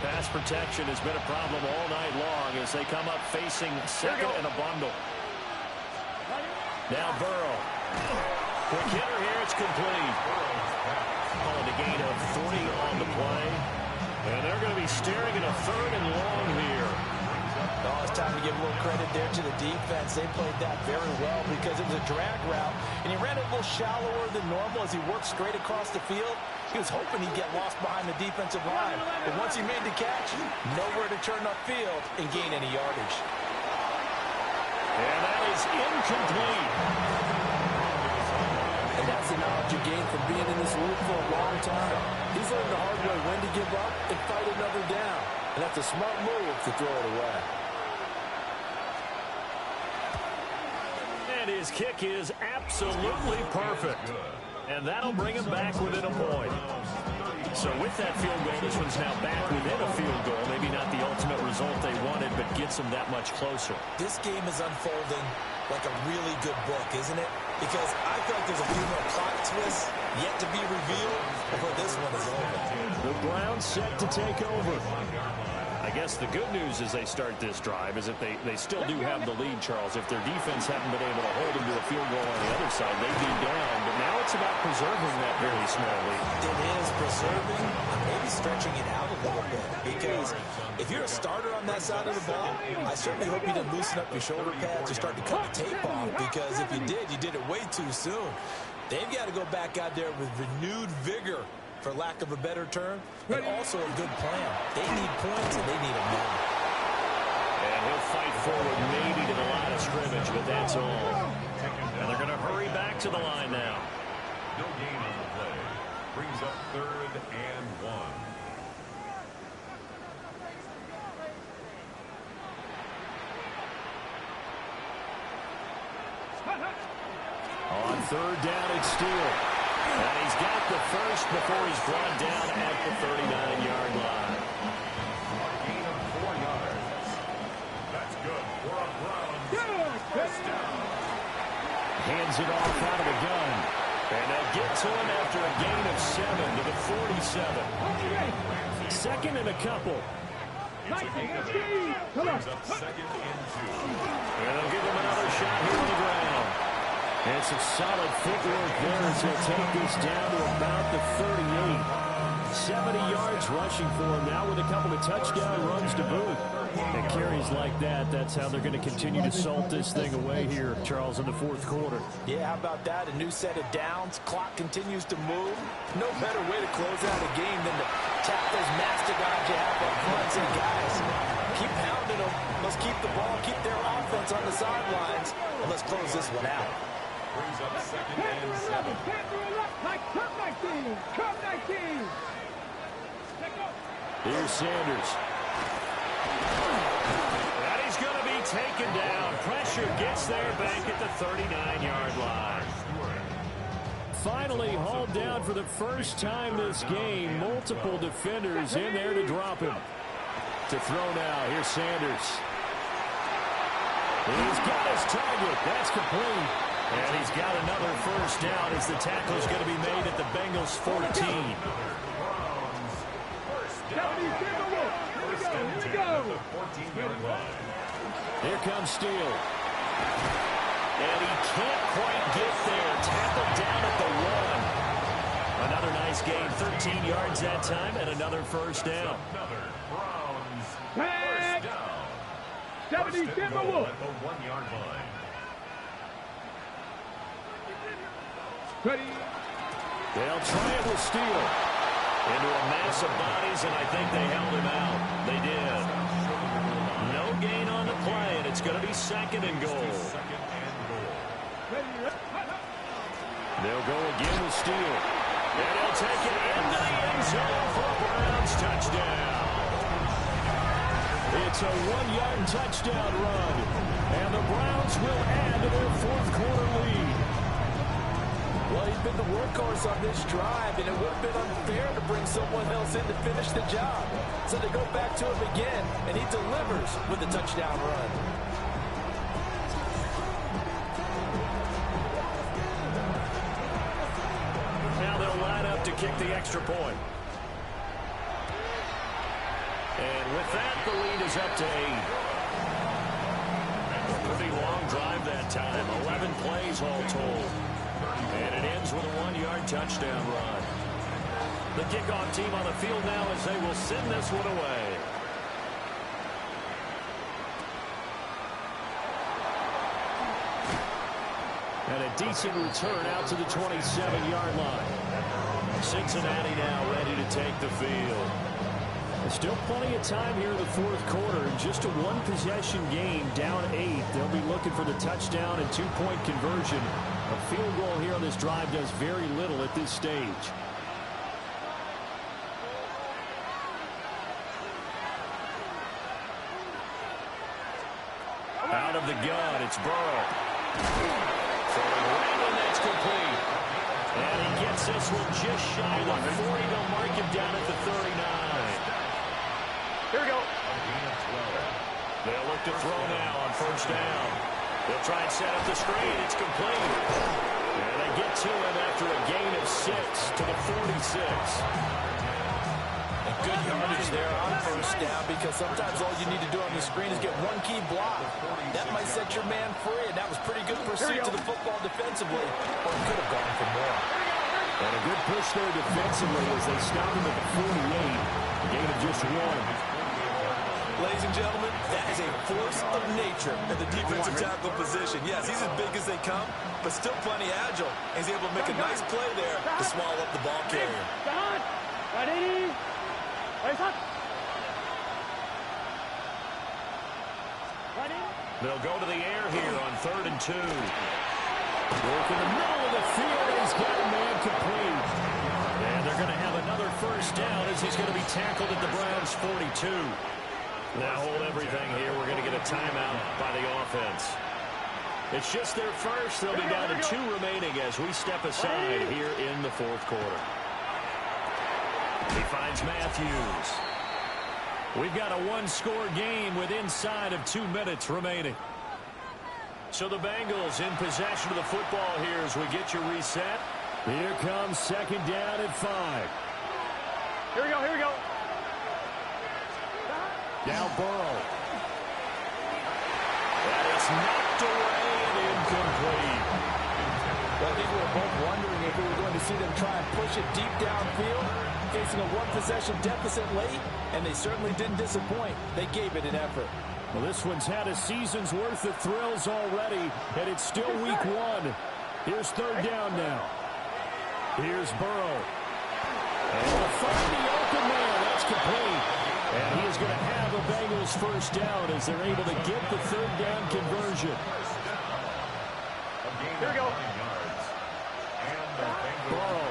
Pass protection has been a problem all night long as they come up facing 2nd and a bundle. Now Burrow. Quick hitter here, it's complete. Calling a gain of 3 on the play. And they're going to be staring at a 3rd and long here. Oh, it's time to give a little credit there to the defense. They played that very well because it was a drag route, and he ran it a little shallower than normal as he worked straight across the field. He was hoping he'd get lost behind the defensive line, but once he made the catch, nowhere to turn upfield and gain any yardage. And that is incomplete. And that's the knowledge you gain from being in this league for a long time. He's learned the hard way when to give up and fight another down. And that's a smart move to throw it away. And his kick is absolutely perfect. And that'll bring him back within a point. So with that field goal, this one's now back within a field goal. Maybe not the ultimate result they wanted, but gets them that much closer. This game is unfolding like a really good book, isn't it? Because I feel like there's a few more plot twists yet to be revealed before this one is over. The Browns set to take over. I guess the good news as they start this drive is that they still do have the lead, Charles. If their defense hadn't been able to hold them to a field goal on the other side, they'd be down. But now it's about preserving that very small lead. It is preserving and maybe stretching it out a little bit. Because if you're a starter on that side of the ball, I certainly hope you didn't loosen up your shoulder pads or start to cut the tape off. Because if you did it way too soon. They've got to go back out there with renewed vigor, for lack of a better term, and also a good plan. They need points, and they need them now. And he'll fight forward maybe to the line of scrimmage, but that's all. And they're going to hurry back to the line now. No gain on the play. Brings up 3rd and 1. On 3rd down, it's Steele. And he's got the first before he's brought down at the 39-yard line. Gain of 4 yards. That's good for a Browns first down. Hands it off out of the gun. And they'll get to him after a gain of 7 to the 47. Second and a couple. It's a gain of 8. Brings up 2nd and 2. And they'll give him another shot here on the ground. And some solid footwork there as he'll take this down to about the 38. 70 yards rushing for him now with a couple of touchdown runs to boot. And carries like that, that's how they're going to continue to salt this thing away here, Charles, in the 4th quarter. Yeah, how about that? A new set of downs. Clock continues to move. No better way to close out a game than to tap those mastodons you have up front and say, guys, keep pounding them. Let's keep the ball, keep their offense on the sidelines, and let's close this one out. Brings up 2nd and 7. Here's Sanders. And he's going to be taken down. Pressure gets there back at the 39-yard line. Finally hauled down for the first time this game. Multiple defenders in there to drop him. To throw now. Here's Sanders. He's got his target. That's complete. And he's got another first down as the tackle's going to be made at the Bengals 14. Here comes Steele. And he can't quite get there. Tackled down at the 1. Another nice gain. 13 yards that time and another first down. Another Browns first down. 70 Timberwolves. At the 1-yard line. Ready. They'll try it with Steele. Into a mass of bodies, and I think they held him out. They did. No gain on the play, and it's going to be 2nd and goal. They'll go again with Steele. And he'll take it into the end zone for a Browns touchdown. It's a 1-yard touchdown run, and the Browns will add to their 4th quarter lead. Well, he's been the workhorse on this drive, and it would have been unfair to bring someone else in to finish the job. So they go back to him again, and he delivers with a touchdown run. Now they'll line up to kick the extra point. And with that, the lead is up to 8. Pretty long drive that time. 11 plays all told. And it ends with a 1-yard touchdown run. The kickoff team on the field now as they will send this one away. And a decent return out to the 27-yard line. Cincinnati now ready to take the field. There's still plenty of time here in the fourth quarter. Just a one-possession game, down 8. They'll be looking for the touchdown and two-point conversion. A field goal here on this drive does very little at this stage. Out of the gun, it's Burrow. Throwing right, and that's complete. And he gets this one just shy of the 40. They'll mark him down at the 39. Here we go. They'll look to throw now on first down. They'll try and set up the screen. It's complete. And they get to him after a gain of 6 to the 46. Good yardage there on first down, because sometimes all you need to do on the screen is get one key block. That might set your man free, and that was pretty good pursuit to the football defensively. Or he could have gone for more. And a good push there defensively as they stop him at the 48. A gain of just 1. Ladies and gentlemen, that is a force of nature in the defensive tackle position. Yes, he's as big as they come, but still plenty agile. He's able to make a nice play there to swallow up the ball carrier. They'll go to the air here on 3rd and 2. Work in the middle of the field. He's got a man complete. And they're going to have another first down as he's going to be tackled at the Browns' 42. Now hold everything here. We're going to get a timeout by the offense. It's just their first. They'll be down to 2 remaining as we step aside here in the fourth quarter. He finds Matthews. We've got a one-score game with inside of 2 minutes remaining. So the Bengals in possession of the football here as we get your reset. Here comes second down at 5. Here we go, here we go. Now Burrow. That is knocked away and incomplete. Well, I think we were both wondering if we were going to see them try and push it deep downfield, facing a one-possession deficit late, and they certainly didn't disappoint. They gave it an effort. Well, this one's had a season's worth of thrills already, and it's still week 1. Here's third down now. Here's Burrow. And they'll find the open man. That's complete. And he is going to have a Bengals first down as they're able to get the third down conversion. Here we go. Burrow.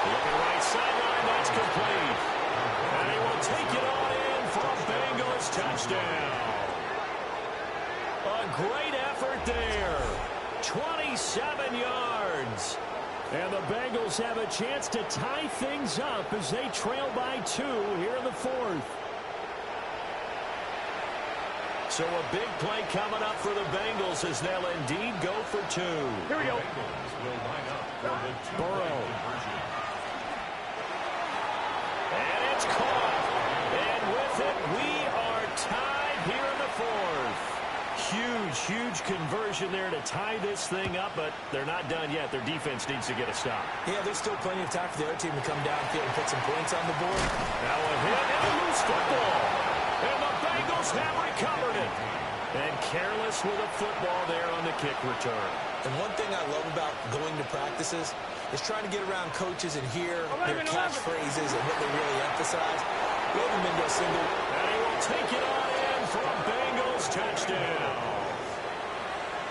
Looking right sideline, that's complete. And he will take it on in for a Bengals touchdown. A great effort there. 27 yards. And the Bengals have a chance to tie things up as they trail by 2 here in the fourth. So a big play coming up for the Bengals as they'll indeed go for 2. Here we go. Burrow. And it's caught. And with it, we are tied here in the fourth. Huge conversion there to tie this thing up, but they're not done yet. Their defense needs to get a stop. Yeah, there's still plenty of time for the other team to come downfield and put some points on the board. Now a hit and a loose football. And the Bengals have recovered it. And careless with a football there on the kick return. And one thing I love about going to practices is trying to get around coaches and hear their catchphrases and what they really emphasize. We have him into a single. And he will take it on in for a Bengals touchdown.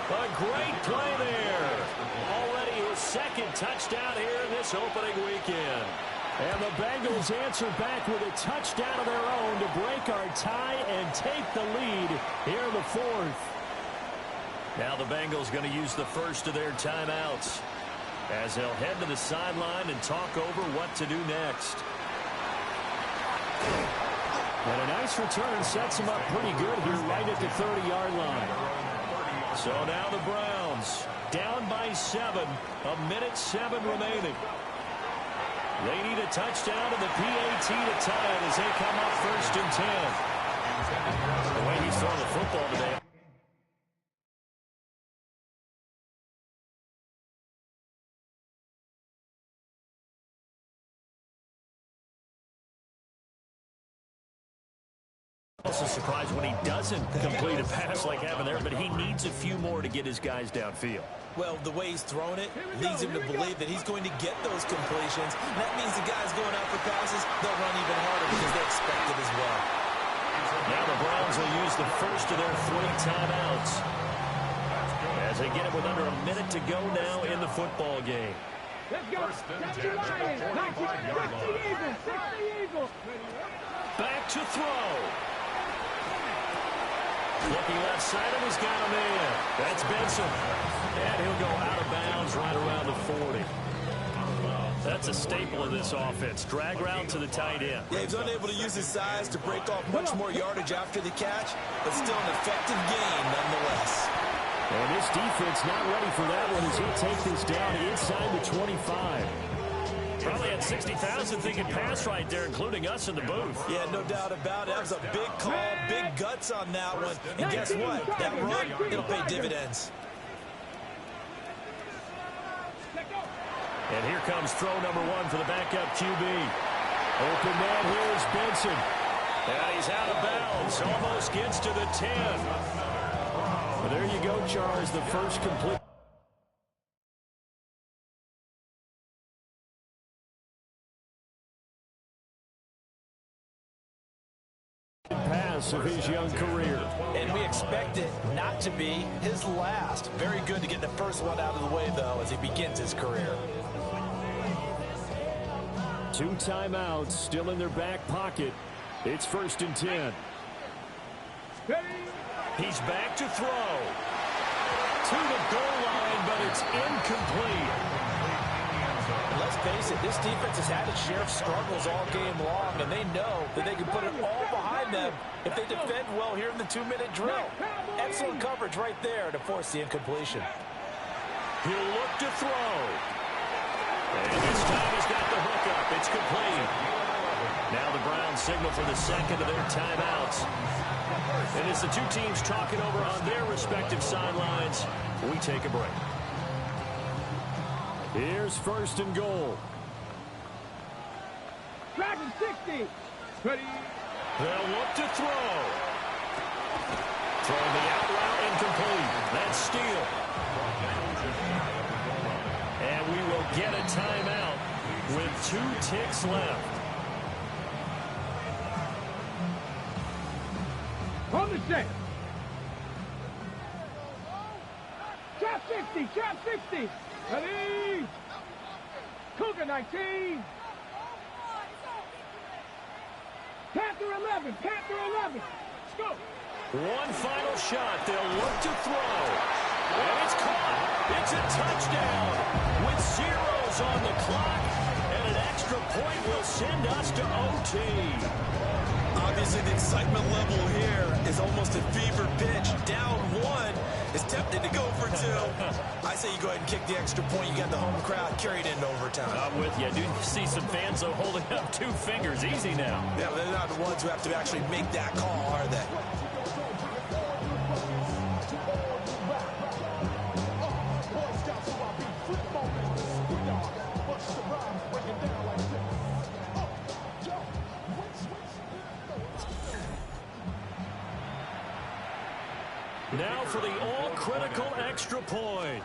A great play there. Already his second touchdown here in this opening weekend. And the Bengals answer back with a touchdown of their own to break our tie and take the lead here in the fourth. Now the Bengals going to use the first of their timeouts as they'll head to the sideline and talk over what to do next. And a nice return sets them up pretty good here right at the 30-yard line. So now the Browns down by 7, 1:07 remaining. They need a touchdown and the PAT to tie it as they come up 1st and 10. The way he's throwing the football today. Also surprised when he doesn't complete a pass like having there, but he needs a few more to get his guys downfield. Well, the way he's thrown it leads him to believe that he's going to get those completions. And that means the guys going out for passes, they'll run even harder because they expect it as well. Now the Browns will use the first of their 3 timeouts as they get it with under a minute to go now in the football game. Let's go. That's the Lions. 60 Eagles. 60 Eagles. Back to throw. Looking left side of he's got a man. That's Benson. And he'll go out of bounds right around the 40. That's a staple of this offense. Drag route to the tight end. Yeah, he's unable to use his size to break off much more yardage after the catch, but still an effective gain nonetheless. And this defense not ready for that one as he'll take this down inside the 25. Probably had 60,000 thinking pass right there, including us in the booth. Yeah, no doubt about it. That was a big call, big guts on that one. And guess what? That run, it'll pay dividends. And here comes throw number 1 for the backup QB. Open man here is Benson. And he's out of bounds. Almost gets to the 10. Well, there you go, Charles. The first complete pass of his young career. And we expect it not to be his last. Very good to get the first one out of the way, though, as he begins his career. 2 timeouts still in their back pocket. It's 1st and 10. He's back to throw. To the goal line, but it's incomplete. Let's face it, this defense has had its share of struggles all game long, and they know that they can put it all behind them if they defend well here in the 2-minute drill. Excellent coverage right there to force the incompletion. He'll look to throw. And this time he's got the hook up. It's complete. Now the Browns signal for the second of their timeouts. And as the two teams talking over on their respective sidelines, we take a break. Here's 1st and goal. Dragon 60. Ready. They'll look to throw. Throwing the out route incomplete. That's Steele. And we will get a timeout with 2 ticks left. On the set. Trap 60. Trap 60. Ready. Cougar 19. Panther 11. Panther 11. Let's go. One final shot. They'll look to throw. And it's caught. It's a touchdown with zeros on the clock. And an extra point will send us to OT. Obviously, the excitement level here is almost a fever pitch. Down 1 is tempted to go for 2. I say you go ahead and kick the extra point. You got the home crowd carried into overtime. I'm with you. I do see some fans, though, holding up 2 fingers. Easy now. Yeah, they're not the ones who have to actually make that call, are they? Now for the all-critical extra point.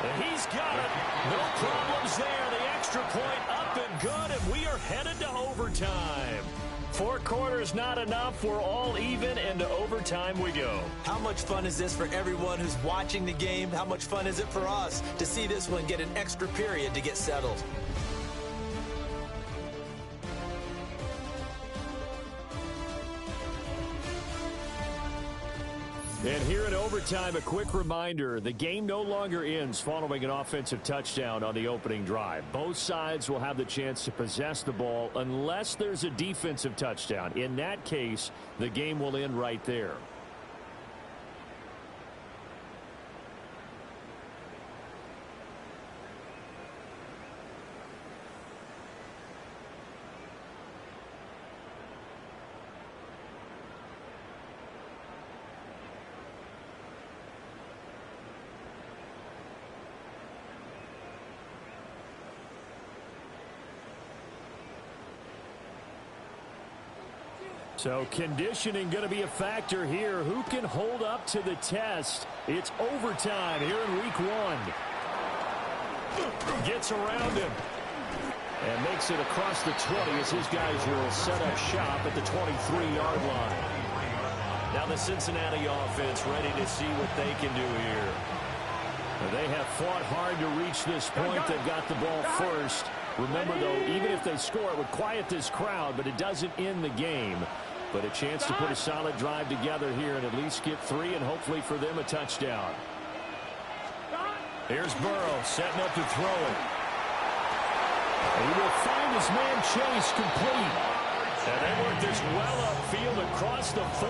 And he's got it. No problems there. The extra point up and good, and we are headed to overtime. 4 quarters not enough. We're all even, and to overtime we go. How much fun is this for everyone who's watching the game? How much fun is it for us to see this one get an extra period to get settled? And here in overtime, a quick reminder, the game no longer ends following an offensive touchdown on the opening drive. Both sides will have the chance to possess the ball unless there's a defensive touchdown. In that case, the game will end right there. So conditioning going to be a factor here. Who can hold up to the test? It's overtime here in week 1. Gets around him. And makes it across the 20 as his guys will set up shop at the 23-yard line. Now the Cincinnati offense ready to see what they can do here. They have fought hard to reach this point. They've got the ball first. Remember, though, even if they score, it would quiet this crowd, but it doesn't end the game. But a chance to put a solid drive together here and at least get 3 and hopefully for them a touchdown. Here's Burrow setting up to throw it. And he will find his man Chase complete. And they work this well upfield across the 45.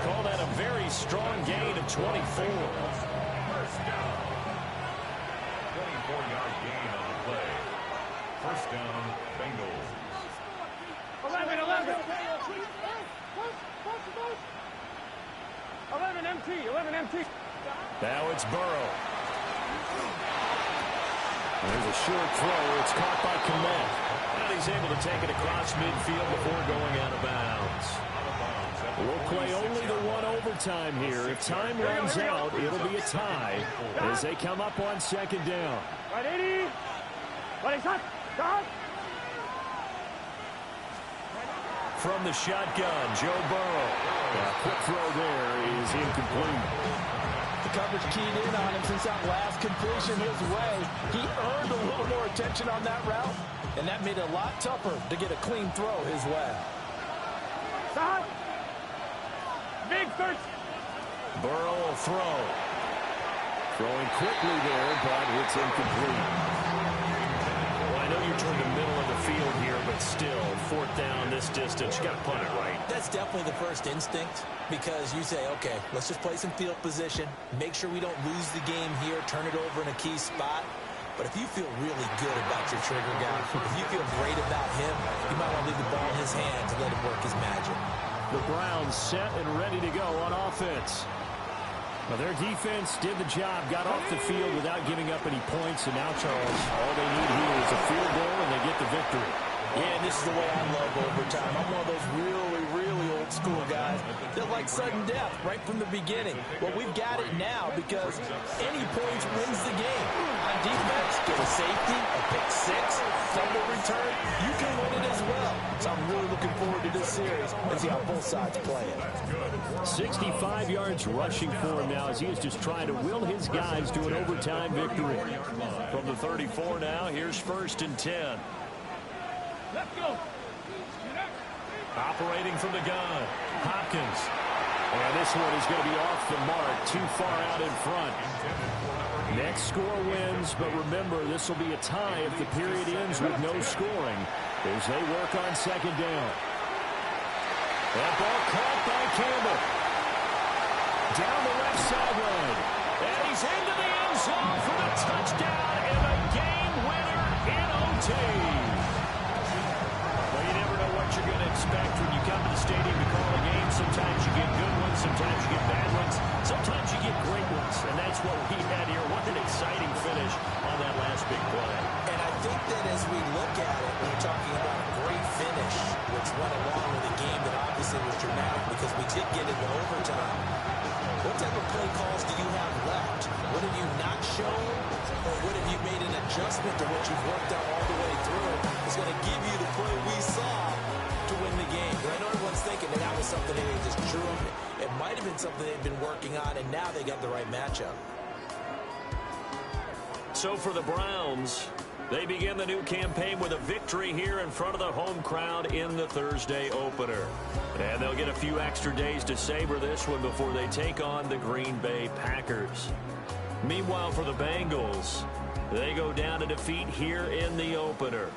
Call that a very strong gain of 24. 24-yard gain on the play. First down, Bengals. 11 MT. Now it's Burrow. There's a short throw. It's caught by Kmet. And he's able to take it across midfield before going out of bounds. We'll play only the 1 overtime here. If time runs out, it'll be a tie as they come up on second down. From the shotgun, Joe Burrow. A quick throw there is incomplete. The coverage keyed in on him since that last completion his way. He earned a little more attention on that route, and that made it a lot tougher to get a clean throw his way. Big search. Burrow will throw. Throwing quickly there, but it's incomplete. Well, I know you're toward the middle of the field here, but still, 4th down this distance, you got to punt it right. That's definitely the first instinct because you say, okay, let's just play some field position, make sure we don't lose the game here, turn it over in a key spot. But if you feel really good about your trigger guy, if you feel great about him, you might want to leave the ball in his hands and let him work his magic. The Browns set and ready to go on offense. Well, their defense did the job, got off the field without giving up any points, and now, Charles, all they need here is a field goal, and they get the victory. Yeah, and this is the way I love overtime. I'm one of those really, really old school guys that like sudden death right from the beginning. Well, we've got it now because any points wins the game. On defense, get a safety, a pick 6, fumble return, you can win it as well. So I'm really looking forward to this series and see how both sides play it. 65 yards rushing for him now as he is just trying to will his guys to an overtime victory. From the 34 now, here's 1st and 10. Let's go. Operating from the gun, Hopkins. And this one is going to be off the mark, too far out in front. Next score wins, but remember, this will be a tie if the period ends with no scoring as they work on second down. That ball caught by Campbell. Down the left sideline. And he's into the end zone for the touchdown and a game winner in OT. Well, you never know what you're going to expect when you come to the stadium to call a game. Sometimes you get good ones, sometimes you get bad ones, sometimes you get great ones, and that's what we had here. What an exciting finish on that last big play. And I think that as we look at it, we're talking about a great finish, which went along with a game that obviously was dramatic because we did get into overtime. What type of play calls do you have left? What have you not shown? Or what have you made an adjustment to what you've worked out all the way through? It's going to give you the play we saw to win the game. But I know everyone's thinking that was something they just drew up. It might have been something they've been working on, and now they got the right matchup. So for the Browns, they begin the new campaign with a victory here in front of the home crowd in the Thursday opener. And they'll get a few extra days to savor this one before they take on the Green Bay Packers. Meanwhile, for the Bengals, they go down to defeat here in the opener.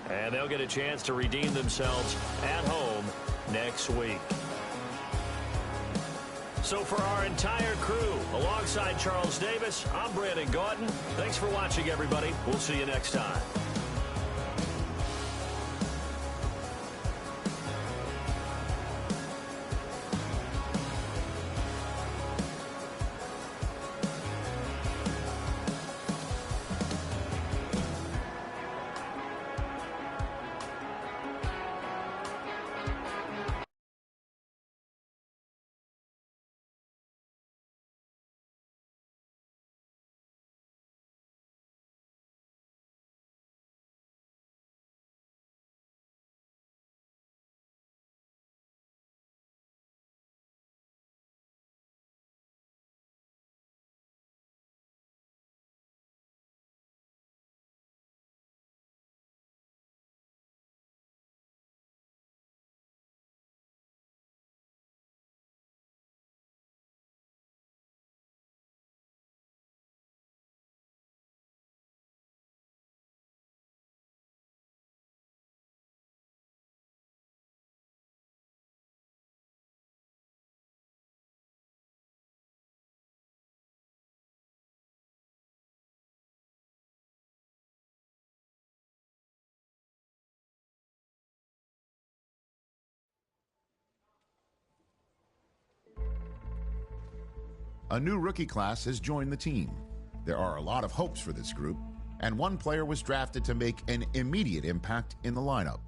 And they'll get a chance to redeem themselves at home next week. So for our entire crew, alongside Charles Davis, I'm Brandon Gaudin. Thanks for watching, everybody. We'll see you next time. A new rookie class has joined the team. There are a lot of hopes for this group, and one player was drafted to make an immediate impact in the lineup.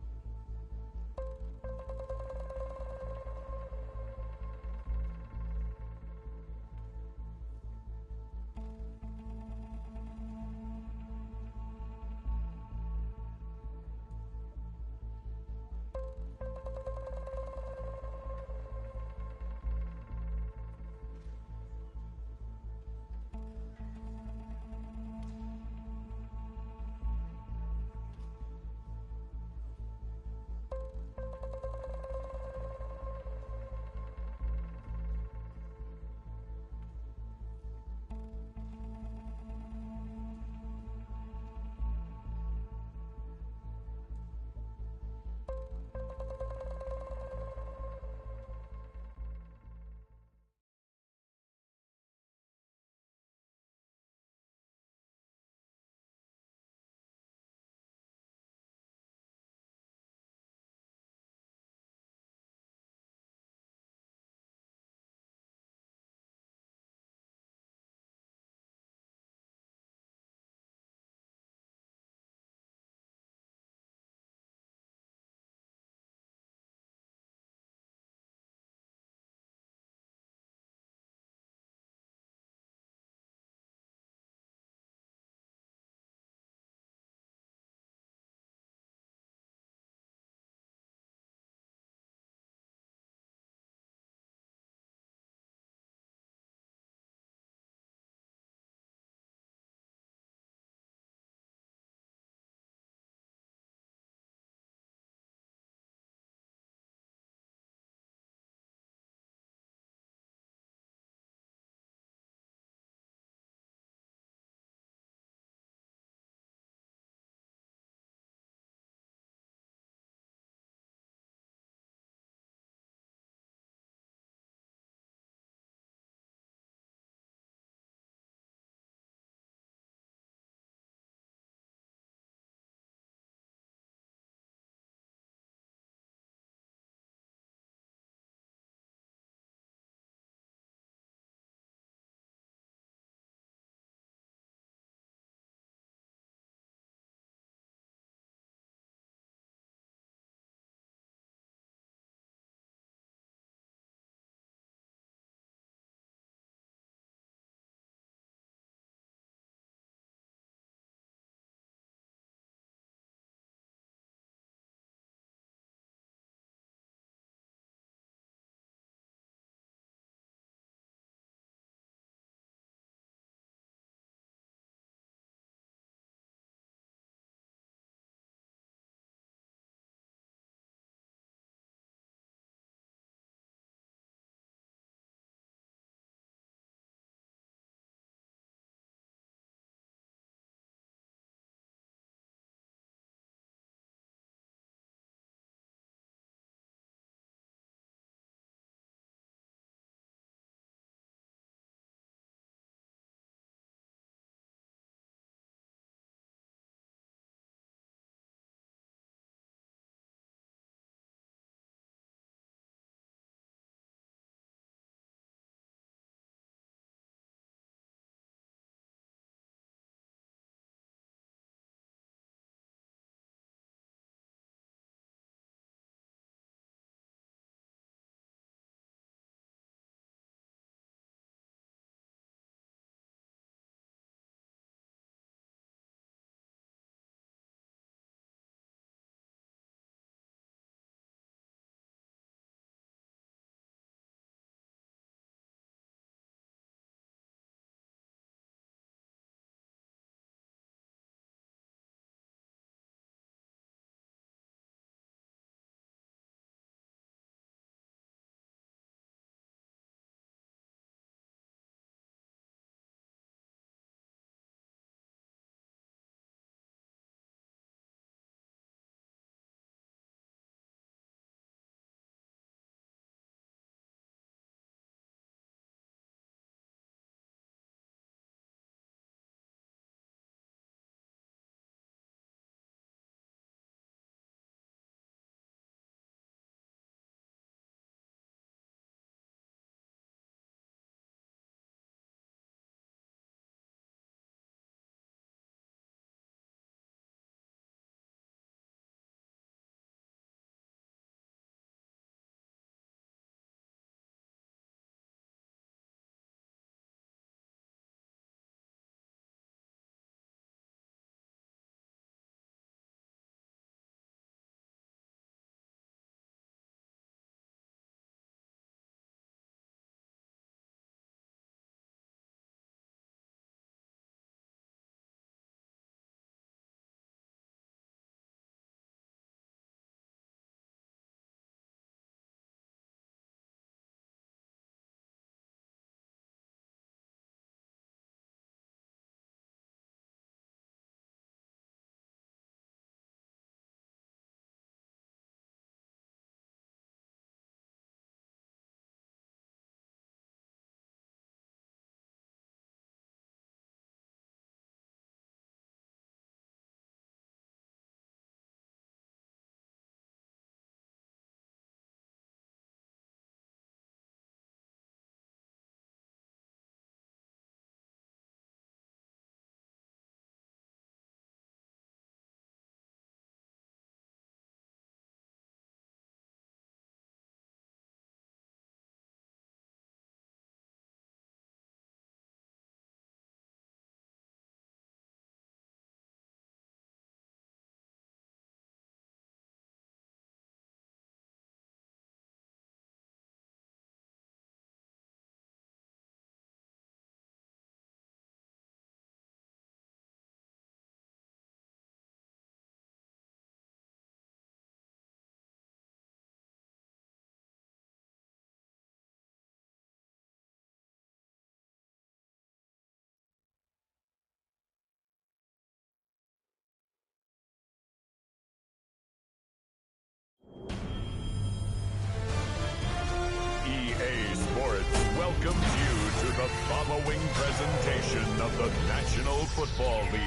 following presentation of the National Football League.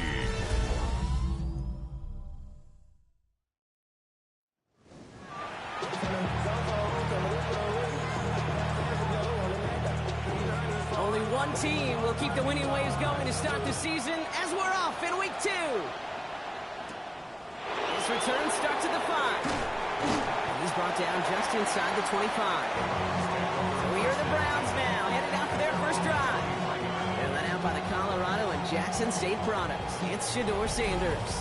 Only one team will keep the winning waves going to start the season as we're off in week 2. This return starts at the 5. And he's brought down just inside the 25. So here are the Browns now, headed out for their first drive. They're led out by the Colorado and Jackson State products. It's Shedeur Sanders.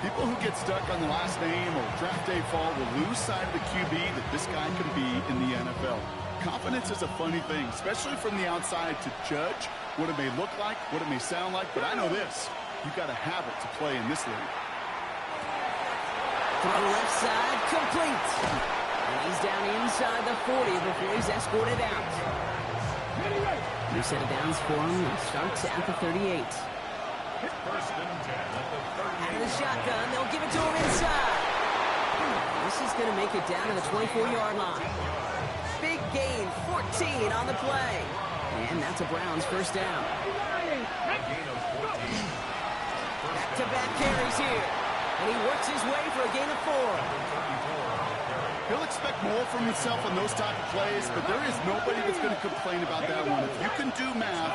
People who get stuck on the last name or draft day fall will lose sight of the QB that this guy can be in the NFL. Confidence is a funny thing, especially from the outside, to judge what it may look like, what it may sound like, but I know this. You've got to have it to play in this league. Throw left side, complete. And he's down inside the 40 before he's escorted out. New set of downs for him. He starts at the 38. First and 10 at the 38. Out of the shotgun, they'll give it to him inside. This is going to make it down to the 24-yard line. Big gain, 14 on the play. And that's a Browns first down. Back-to-back carries here. And he works his way for a gain of 4. He'll expect more from himself on those type of plays, but there is nobody that's going to complain about that one. If you can do math,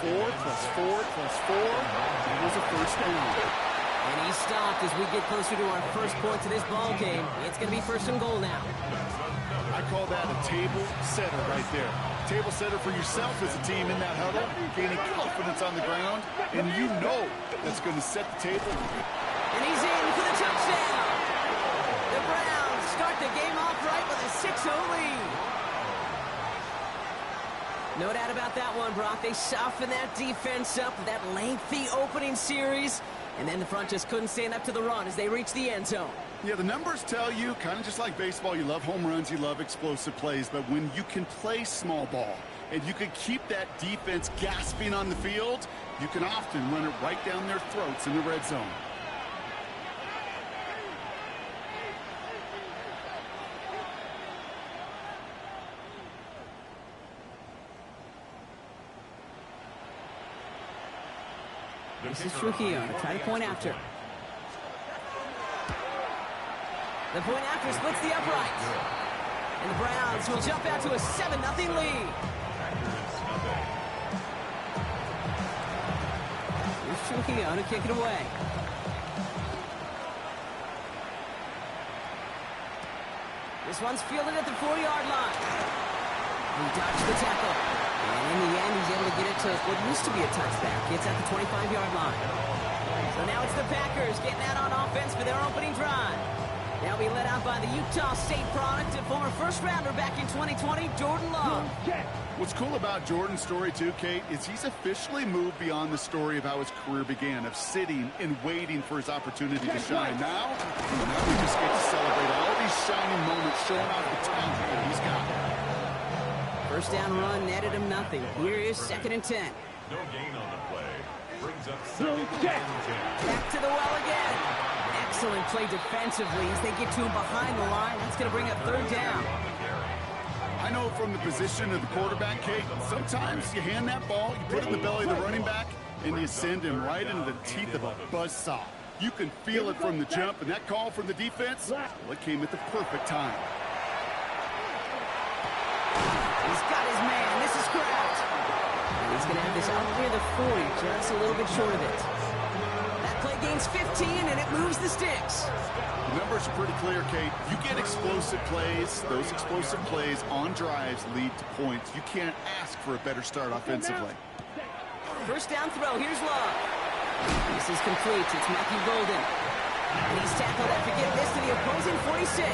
4 plus 4 plus 4 equals a first down. And he's stopped as we get closer to our first point to this ball game. It's going to be first and goal now. I call that a table setter right there. Table setter for yourself as a team in that huddle, gaining confidence on the ground, and you know that's going to set the table. And he's in for the touchdown. The Browns start the game off right with a 6-0 lead. No doubt about that one, Brock. They soften that defense up with that lengthy opening series, and then the front just couldn't stand up to the run as they reached the end zone. Yeah, the numbers tell you, kind of just like baseball, you love home runs, you love explosive plays, but when you can play small ball and you can keep that defense gasping on the field, you can often run it right down their throats in the red zone. This is Trujillo to try to point after. The point after splits the uprights. And the Browns will jump out to a 7-0 lead. Here's Trujillo to kick it away. This one's fielded at the 4-yard line. He dodged the tackle. And in the end, he's able to get it to what used to be a touchback. It's at the 25-yard line. So now it's the Packers getting out on offense for their opening drive. They'll be led out by the Utah State product and former first-rounder back in 2020, Jordan Love. What's cool about Jordan's story, too, Kate, is he's officially moved beyond the story of how his career began, of sitting and waiting for his opportunity to shine. Now we just get to celebrate all these shining moments, showing off the talent that he's got. First down run netted him nothing. Here is 2nd and 10. No gain on the play. Brings up 2nd and 10. Back to the well again. Excellent play defensively as they get to him behind the line. That's going to bring up 3rd down. I know from the position of the quarterback, Kate, sometimes you hand that ball, you put it in the belly of the running back, and you send him right into the teeth of a buzzsaw. You can feel it from the jump, and that call from the defense, well, it came at the perfect time. He's got his man. This is Kraft. And he's going to have this out near the 40, just a little bit short of it. That play gains 15, and it moves the sticks. The numbers are pretty clear, Kate. You get explosive plays. Those explosive plays on drives lead to points. You can't ask for a better start offensively. First down throw. Here's Love. This is complete. It's Matthew Golden. And he's tackled after getting this to the opposing 46.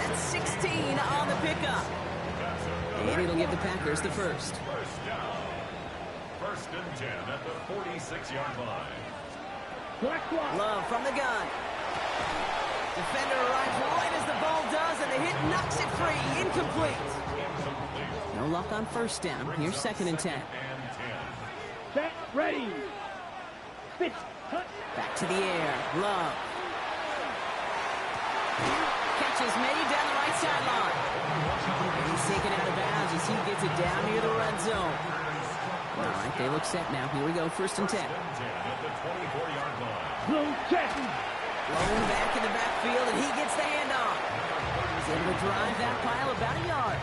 That's 16 on the pickup. And it'll give the Packers the first. First down. 1st and 10 at the 46-yard line. Love from the gun. Defender arrives right as the ball does, and the hit knocks it free. Incomplete. No luck on first down. Here's 2nd and 10. Set, ready. Pitch. Back to the air. Love. Catch is made down the right sideline. And he's taken out of bounds as he gets it down near the red red zone. All right, they look set now. Here we go, 1st and 10. Blue check. Blown back in the backfield, and he gets the handoff. He's able to drive that pile about a yard.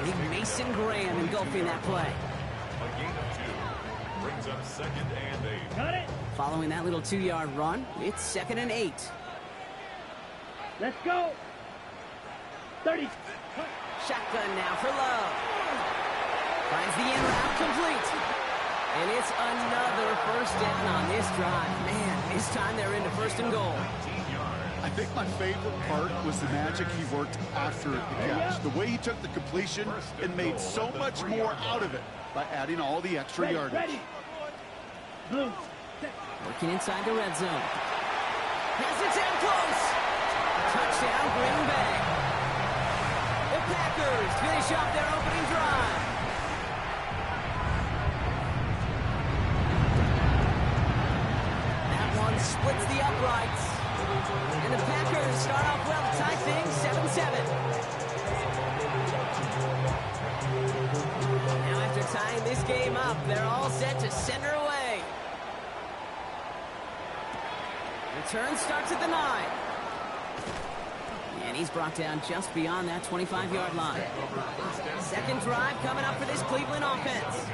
Big Mason Graham engulfing that play. A gain of 2 brings up 2nd and 8. Got it. Following that little 2-yard run, it's 2nd and 8. Let's go. 30. Shotgun now for Love. Finds the in route complete. And it's another 1st down on this drive. Man, this time they're into 1st and goal. I think my favorite part was the magic he worked after the catch. The way he took the completion and made so much more out of it by adding all the extra yardage. Ready. Blue. Working inside the red zone. Has it down close. Touchdown, Green Bay. The Packers finish off their opening drive. That one splits the uprights. And the Packers start off well to tie things 7-7. Now after tying this game up, they're all set to send her away. Return starts at the 9. And he's brought down just beyond that 25-yard line. 2nd drive coming up for this Cleveland offense.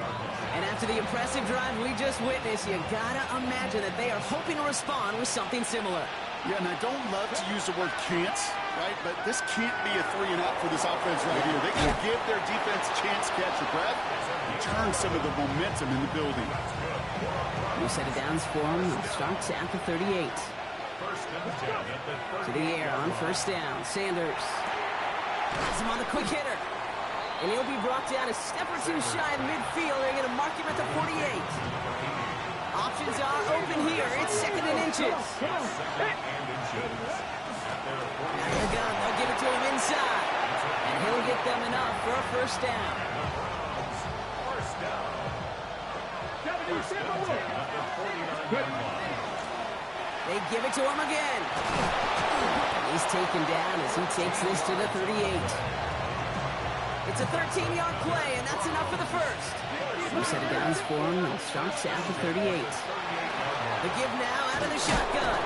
And after the impressive drive we just witnessed, you gotta imagine that they are hoping to respond with something similar. Yeah, and I don't love to use the word can't, right? But this can't be a 3-and-out for this offense right here. They can give their defense a chance to catch their breath and turn some of the momentum in the building. New set of downs for him. Starts at the 38. To the air on 1st down. Sanders has him on the quick hitter. And he'll be brought down a step or 2 shy of midfield. They're going to mark him at the 48. Options are open here. It's 2nd and inches. Now they're gone. They'll give it to him inside. And he'll get them enough for a 1st down. They give it to him again. He's taken down as he takes this to the 38. It's a 13-yard play, and that's enough for the 1st. New set of downs for him, and starts at the 38. The give now out of the shotgun.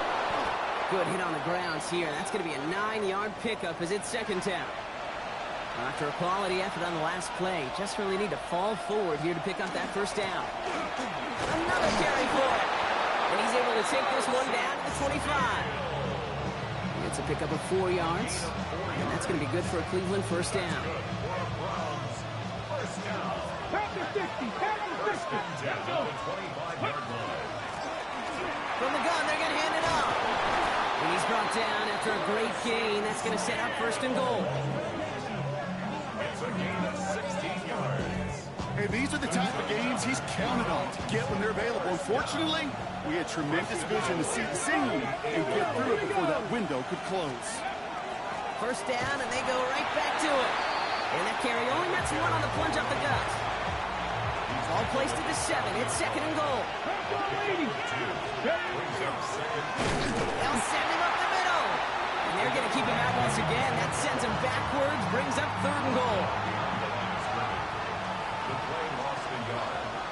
Good hit on the grounds here. That's going to be a 9-yard pickup as it's 2nd down. After a quality effort on the last play, just really need to fall forward here to pick up that 1st down. Another carry for it. And he's able to take this one down to the 25. It's a pickup of 4 yards. And that's going to be good for a Cleveland 1st down. From the gun, they're going to hand it off. And he's brought down after a great gain. That's going to set up 1st and goal. It's a gain of 16 yards. Hey, these are the type of games he's counted on to get when they're available. Unfortunately, we had tremendous vision to see the scene and get through it before that window could close. 1st down, and they go right back to it. And that carry only nets 1 on the plunge up the gut. All placed at the 7. It's 2nd and goal. They'll send him up the middle. And they're going to keep him out once again. That sends him backwards, brings up 3rd and goal.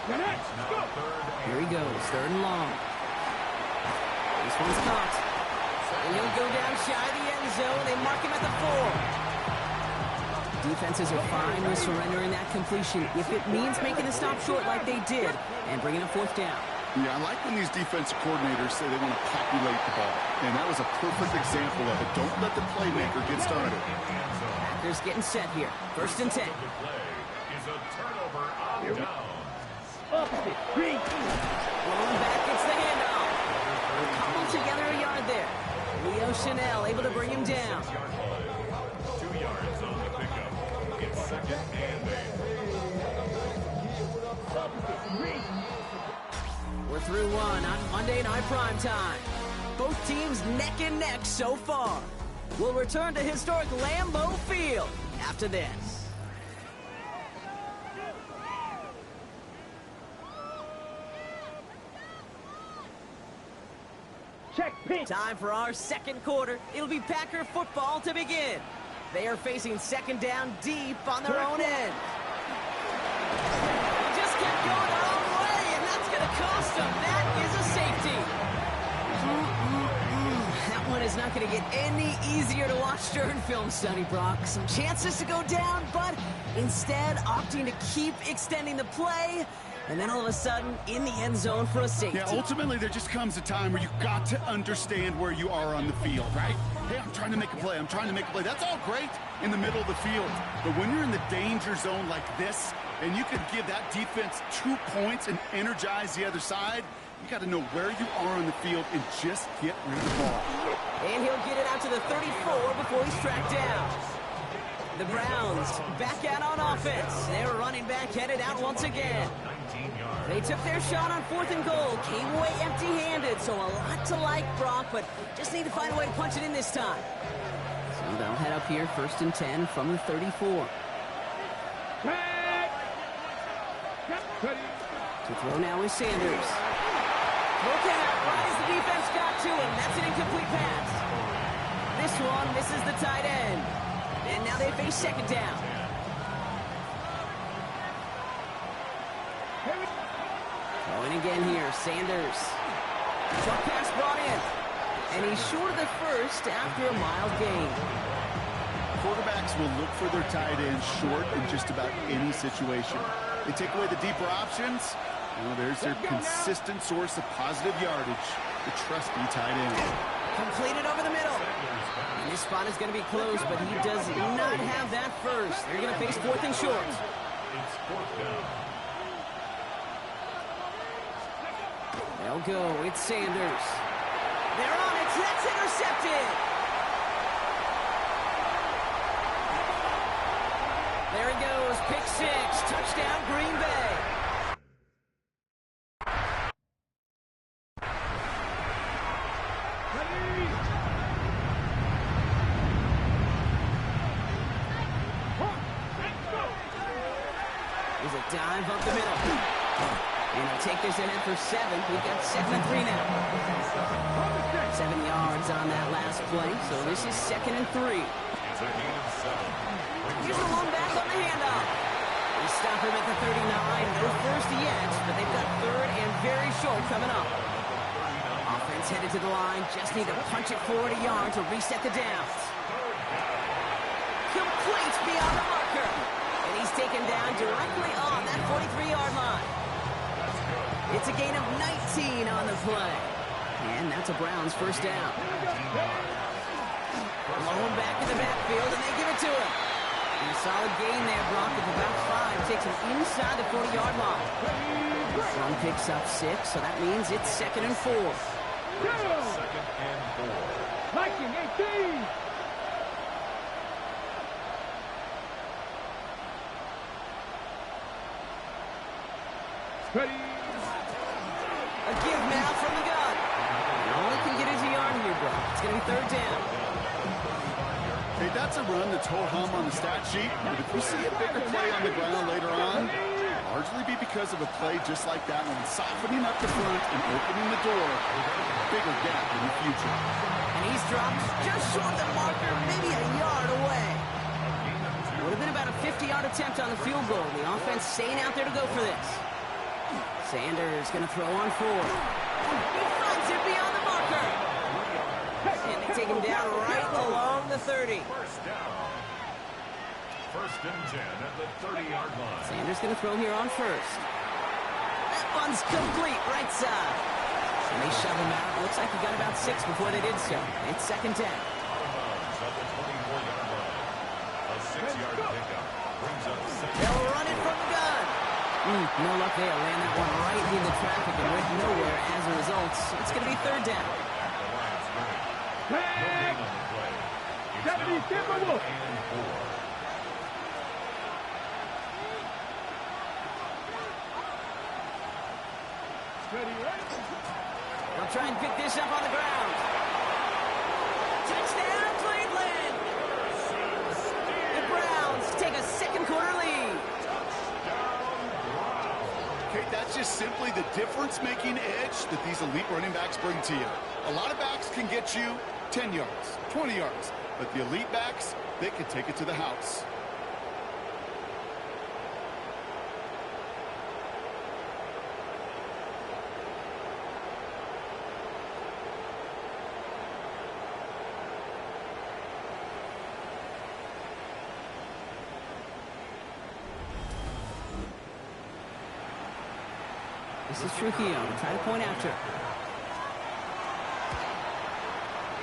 Here he goes, 3rd and long. This one's caught. And he'll go down shy of the end zone. They mark him at the 4. Defenses are fine with surrendering that completion if it means making the stop short like they did and bringing a 4th down. Yeah, I like when these defensive coordinators say they want to populate the ball. And that was a perfect example of it. Don't let the playmaker get started. Packers getting set here. 1st and 10. Is a turnover on downs. Opposite. Green. Rolling back, it's the handoff. They cobbled together a yard there. Leo Chanel able to bring him down. 2 yards on the pickup. It's 2nd and 8. We're through one on Monday Night Primetime. Both teams neck and neck so far. We'll return to historic Lambeau Field after this. Check pitch. Time for our 2nd quarter. It'll be Packer football to begin. They are facing 2nd down deep on their own end. cost him. That is a safety. That one is not going to get any easier to watch during film study, Brock. Some chances to go down, but instead opting to keep extending the play. And then all of a sudden, in the end zone for a safety. Yeah, ultimately, there just comes a time where you've got to understand where you are on the field, right? Hey, I'm trying to make a play. I'm trying to make a play. That's all great in the middle of the field. But when you're in the danger zone like this, and you can give that defense 2 points and energize the other side, you got to know where you are on the field and just get rid of the ball. And he'll get it out to the 34 before he's tracked down. The Browns back out on offense. Their running back headed out once again. They took their shot on 4th and goal. Came away empty-handed, so a lot to like, Brock, but just need to find a way to punch it in this time. So they'll head up here, 1st and 10 from the 34. To throw now is Sanders. Look out, right as the defense got to him. That's an incomplete pass. This one misses the tight end. And now they face 2nd down. Going again here, Sanders. Short pass brought in. And he's short of the first after a mild gain. Quarterbacks will look for their tight ends short in just about any situation. They take away the deeper options. Well, there's their consistent source of positive yardage, the trusty tight end. Completed over the middle. And this spot is going to be close, but he does not have that first. They're going to face 4th and short. It's 4th down. They'll go. It's Sanders. They're on it. That's intercepted. There he goes. Pick 6. Touchdown, Green Bay. There's a dive up the middle. And he'll take this ahead for 7. We've got 2nd and 3 now. 7 yards on that last play, so this is 2nd and 3. Here's the long back on the handoff. They stop him at the 39. No first yet, but they've got 3rd and very short coming up. Offense headed to the line. Just need to punch it forward a yard to reset the downs. Complete beyond the marker. And he's taken down directly on that 43-yard line. It's a gain of 19 on the play. And that's a Browns 1st down. Low back in the backfield, and they give it to him. And a solid gain there, Brock, of about 5. Takes him inside the 40-yard line. Brown picks up 6, so that means it's 2nd and 4. 2nd and 4. Viking 18. Ready. A give now from the gun. And all he can get is a yard here, Brock. It's going to be 3rd down. Hey, that's a run that's ho-hum on the stat sheet, but if we see a bigger play on the ground later on, largely be because of a play just like that one, softening up the front and opening the door, bigger gap in the future. And he's dropped just short of the marker, maybe a yard away. Would have been about a 50-yard attempt on the field goal. The offense staying out there to go for this. Sanders going to throw on 4. He finds it beyond the marker. And they take him down right along the 30. 1st down. 1st and 10 at the 30-yard line. Sanders going to throw here on 1st. That one's complete, right side. And they shove him out. Looks like he got about 6 before they did so. It's 2nd down. Out of bounds at the 24-yard line. A 6-yard pickup brings up 6. They'll run it from the gun. No luck there. Ran that one right into traffic and went nowhere as a result. It's going to be 3rd down. No gain on the play. It's now 3rd and 4. They'll try and pick this up on the ground. Touchdown, Cleveland! The Browns take a 2nd quarter lead. Okay, that's just simply the difference-making edge that these elite running backs bring to you. A lot of backs can get you 10 yards, 20 yards, but the elite backs, they can take it to the house. This is Trujillo. Try to point after.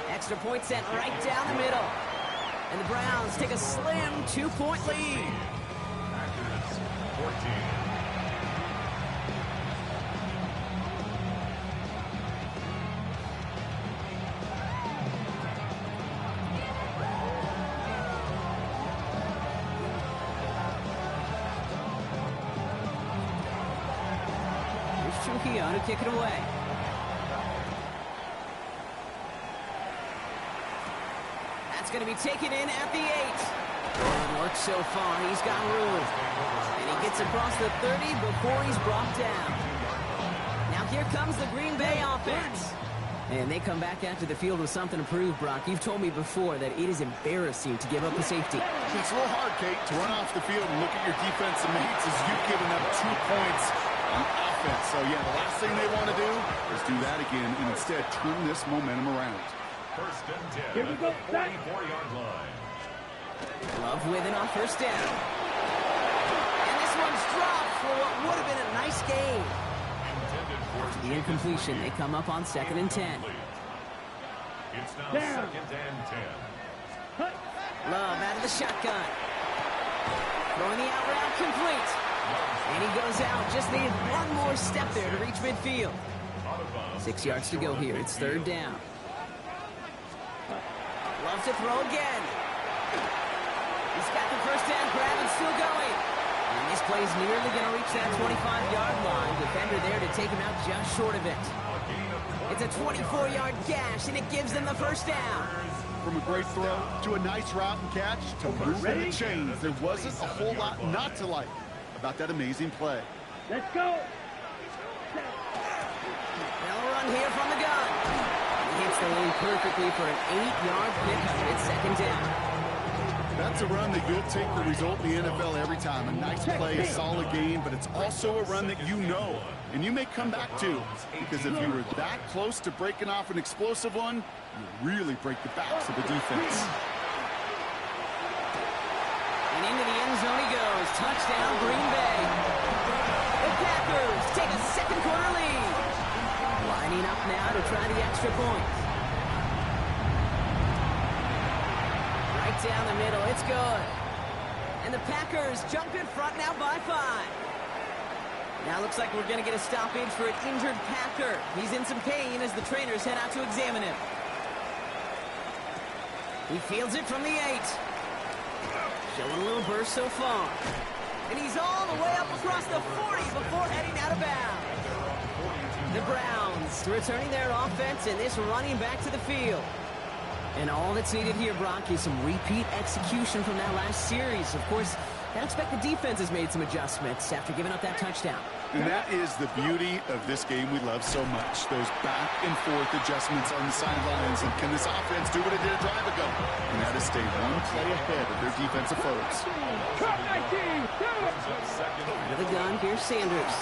Extra point sent right down the middle. And the Browns take a slim 2-point lead. Packers 14. Trujillo to kick it away. That's going to be taken in at the 8. Good work so far. He's got room. And he gets across the 30 before he's brought down. Now here comes the Green Bay offense. And they come back after the field with something to prove, Brock. You've told me before that it is embarrassing to give up a safety. It's a little hard, Kate, to run off the field and look at your defensive mates as you've given up 2 points on offense. So, yeah, the last thing they want to do is do that again and instead turn this momentum around. First and 10. Here we go. 44-yard line. Love with it on first down. And this one's dropped for what would have been a nice game. The incompletion, they come up on 2nd and 10. It's now 2nd and 10. Love out of the shotgun. Throwing the out route complete. And he goes out. Just needed one more step there to reach midfield. 6 yards to go here. It's 3rd down. Love to throw again. He's got the first down grab and still going. And this play's nearly going to reach that 25-yard line. Defender there to take him out just short of it. It's a 24-yard gash, and it gives them the first down. From a great throw to a nice route and catch to moving the chains, there wasn't a whole lot not to like about that amazing play. Let's go. They'll run here from the gun. He hits the lane perfectly for an 8-yard pickup. It's 2nd down. That's a run that you'll take the result in the NFL every time. A nice play, a solid game, but it's also a run that you know, and you may come back to, because if you were that close to breaking off an explosive one, you really break the backs of the defense. And into the end zone he goes. Touchdown, Green Bay. The Packers take a 2nd quarter lead. Lining up now to try the extra point. Right down the middle, it's good. And the Packers jump in front now by 5. Now looks like we're going to get a stoppage for an injured Packer. He's in some pain as the trainers head out to examine him. He fields it from the 8. Showing a little burst so far. And he's all the way up across the 40 before heading out of bounds. The Browns returning their offense and this running back to the field. And all that's needed here, Brock, is some repeat execution from that last series. Of course, I expect the defense has made some adjustments after giving up that touchdown. And that is the beauty of this game we love so much. Those back and forth adjustments on the sidelines. And can this offense do what it did a drive ago? And that is stay one play ahead of their defensive foes. To the gun, here's Sanders.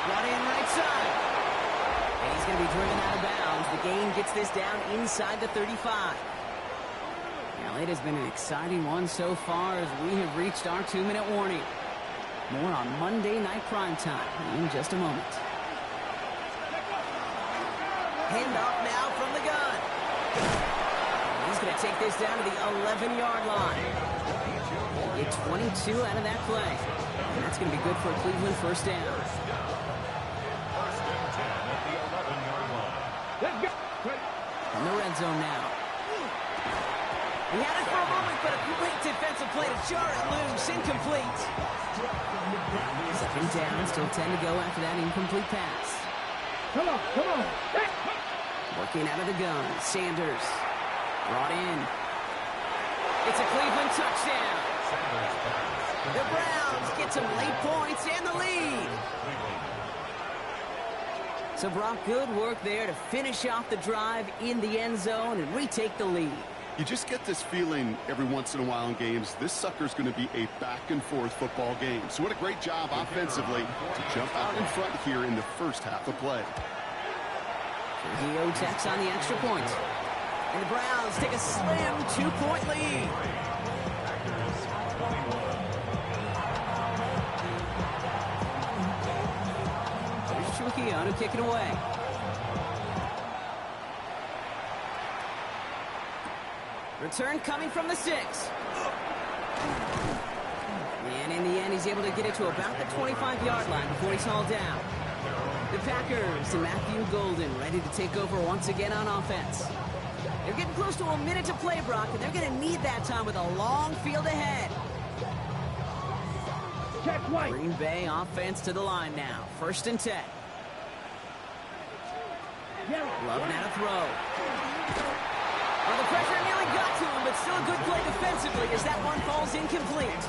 Brought in right side. And he's going to be driven out of bounds. The gain gets this down inside the 35. Now, it has been an exciting one so far as we have reached our 2-minute warning. More on Monday Night Primetime in just a moment. Hand off now from the gun. He's going to take this down to the 11-yard line. Get 22 out of that play. And that's going to be good for a Cleveland first down. First and 10 at the 11-yard line. Let's go. In the red zone now. He had it for a moment, but a great defensive play to jar it loose. Incomplete. 2nd down, still 10 to go after that incomplete pass. Come on, come on. Working out of the gun, Sanders. Brought in. It's a Cleveland touchdown. The Browns get some late points and the lead. So, Brock, good work there to finish off the drive in the end zone and retake the lead. You just get this feeling every once in a while in games, this sucker's going to be a back-and-forth football game. So what a great job offensively to jump out in front here in the first half of play. Trujillo tacks on the extra point. And the Browns take a slim 2-point lead. on to kick it away. Return coming from the 6. And in the end, he's able to get it to about the 25-yard line before he's hauled down. The Packers and Matthew Golden ready to take over once again on offense. They're getting close to a minute to play, Brock, and they're going to need that time with a long field ahead. Check white. Green Bay offense to the line now. 1st and 10. Love now to throw. Well, the pressure nearly got to him, but still a good play defensively as that one falls incomplete.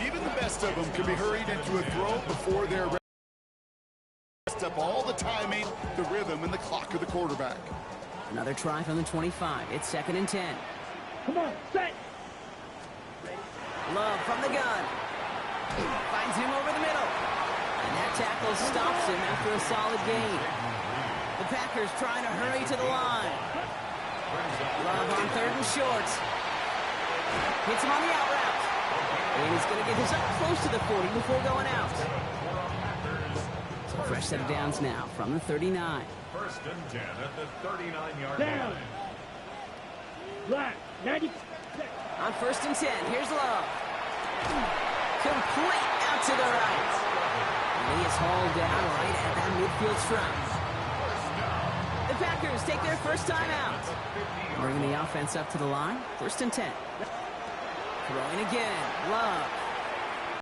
Even the best of them can be hurried into a throw before they're ready. Up all the timing, the rhythm, and the clock of the quarterback. Another try from the 25. It's 2nd and 10. Come on, set. Love from the gun. Finds him over the middle. And that tackle stops him after a solid gain. The Packers trying to hurry to the line. Love on 3rd and short. Hits him on the out route. And he's going to get this up close to the 40 before going out. So fresh set of downs now from the 39. 1st and 10 at the 39-yard Down. line. Black, 90. On 1st and 10, here's Love. Complete out to the right. And he is hauled down right at that midfield stripe. The Packers take their first time out. Bringing the offense up to the line. 1st and 10. Throwing again. Love.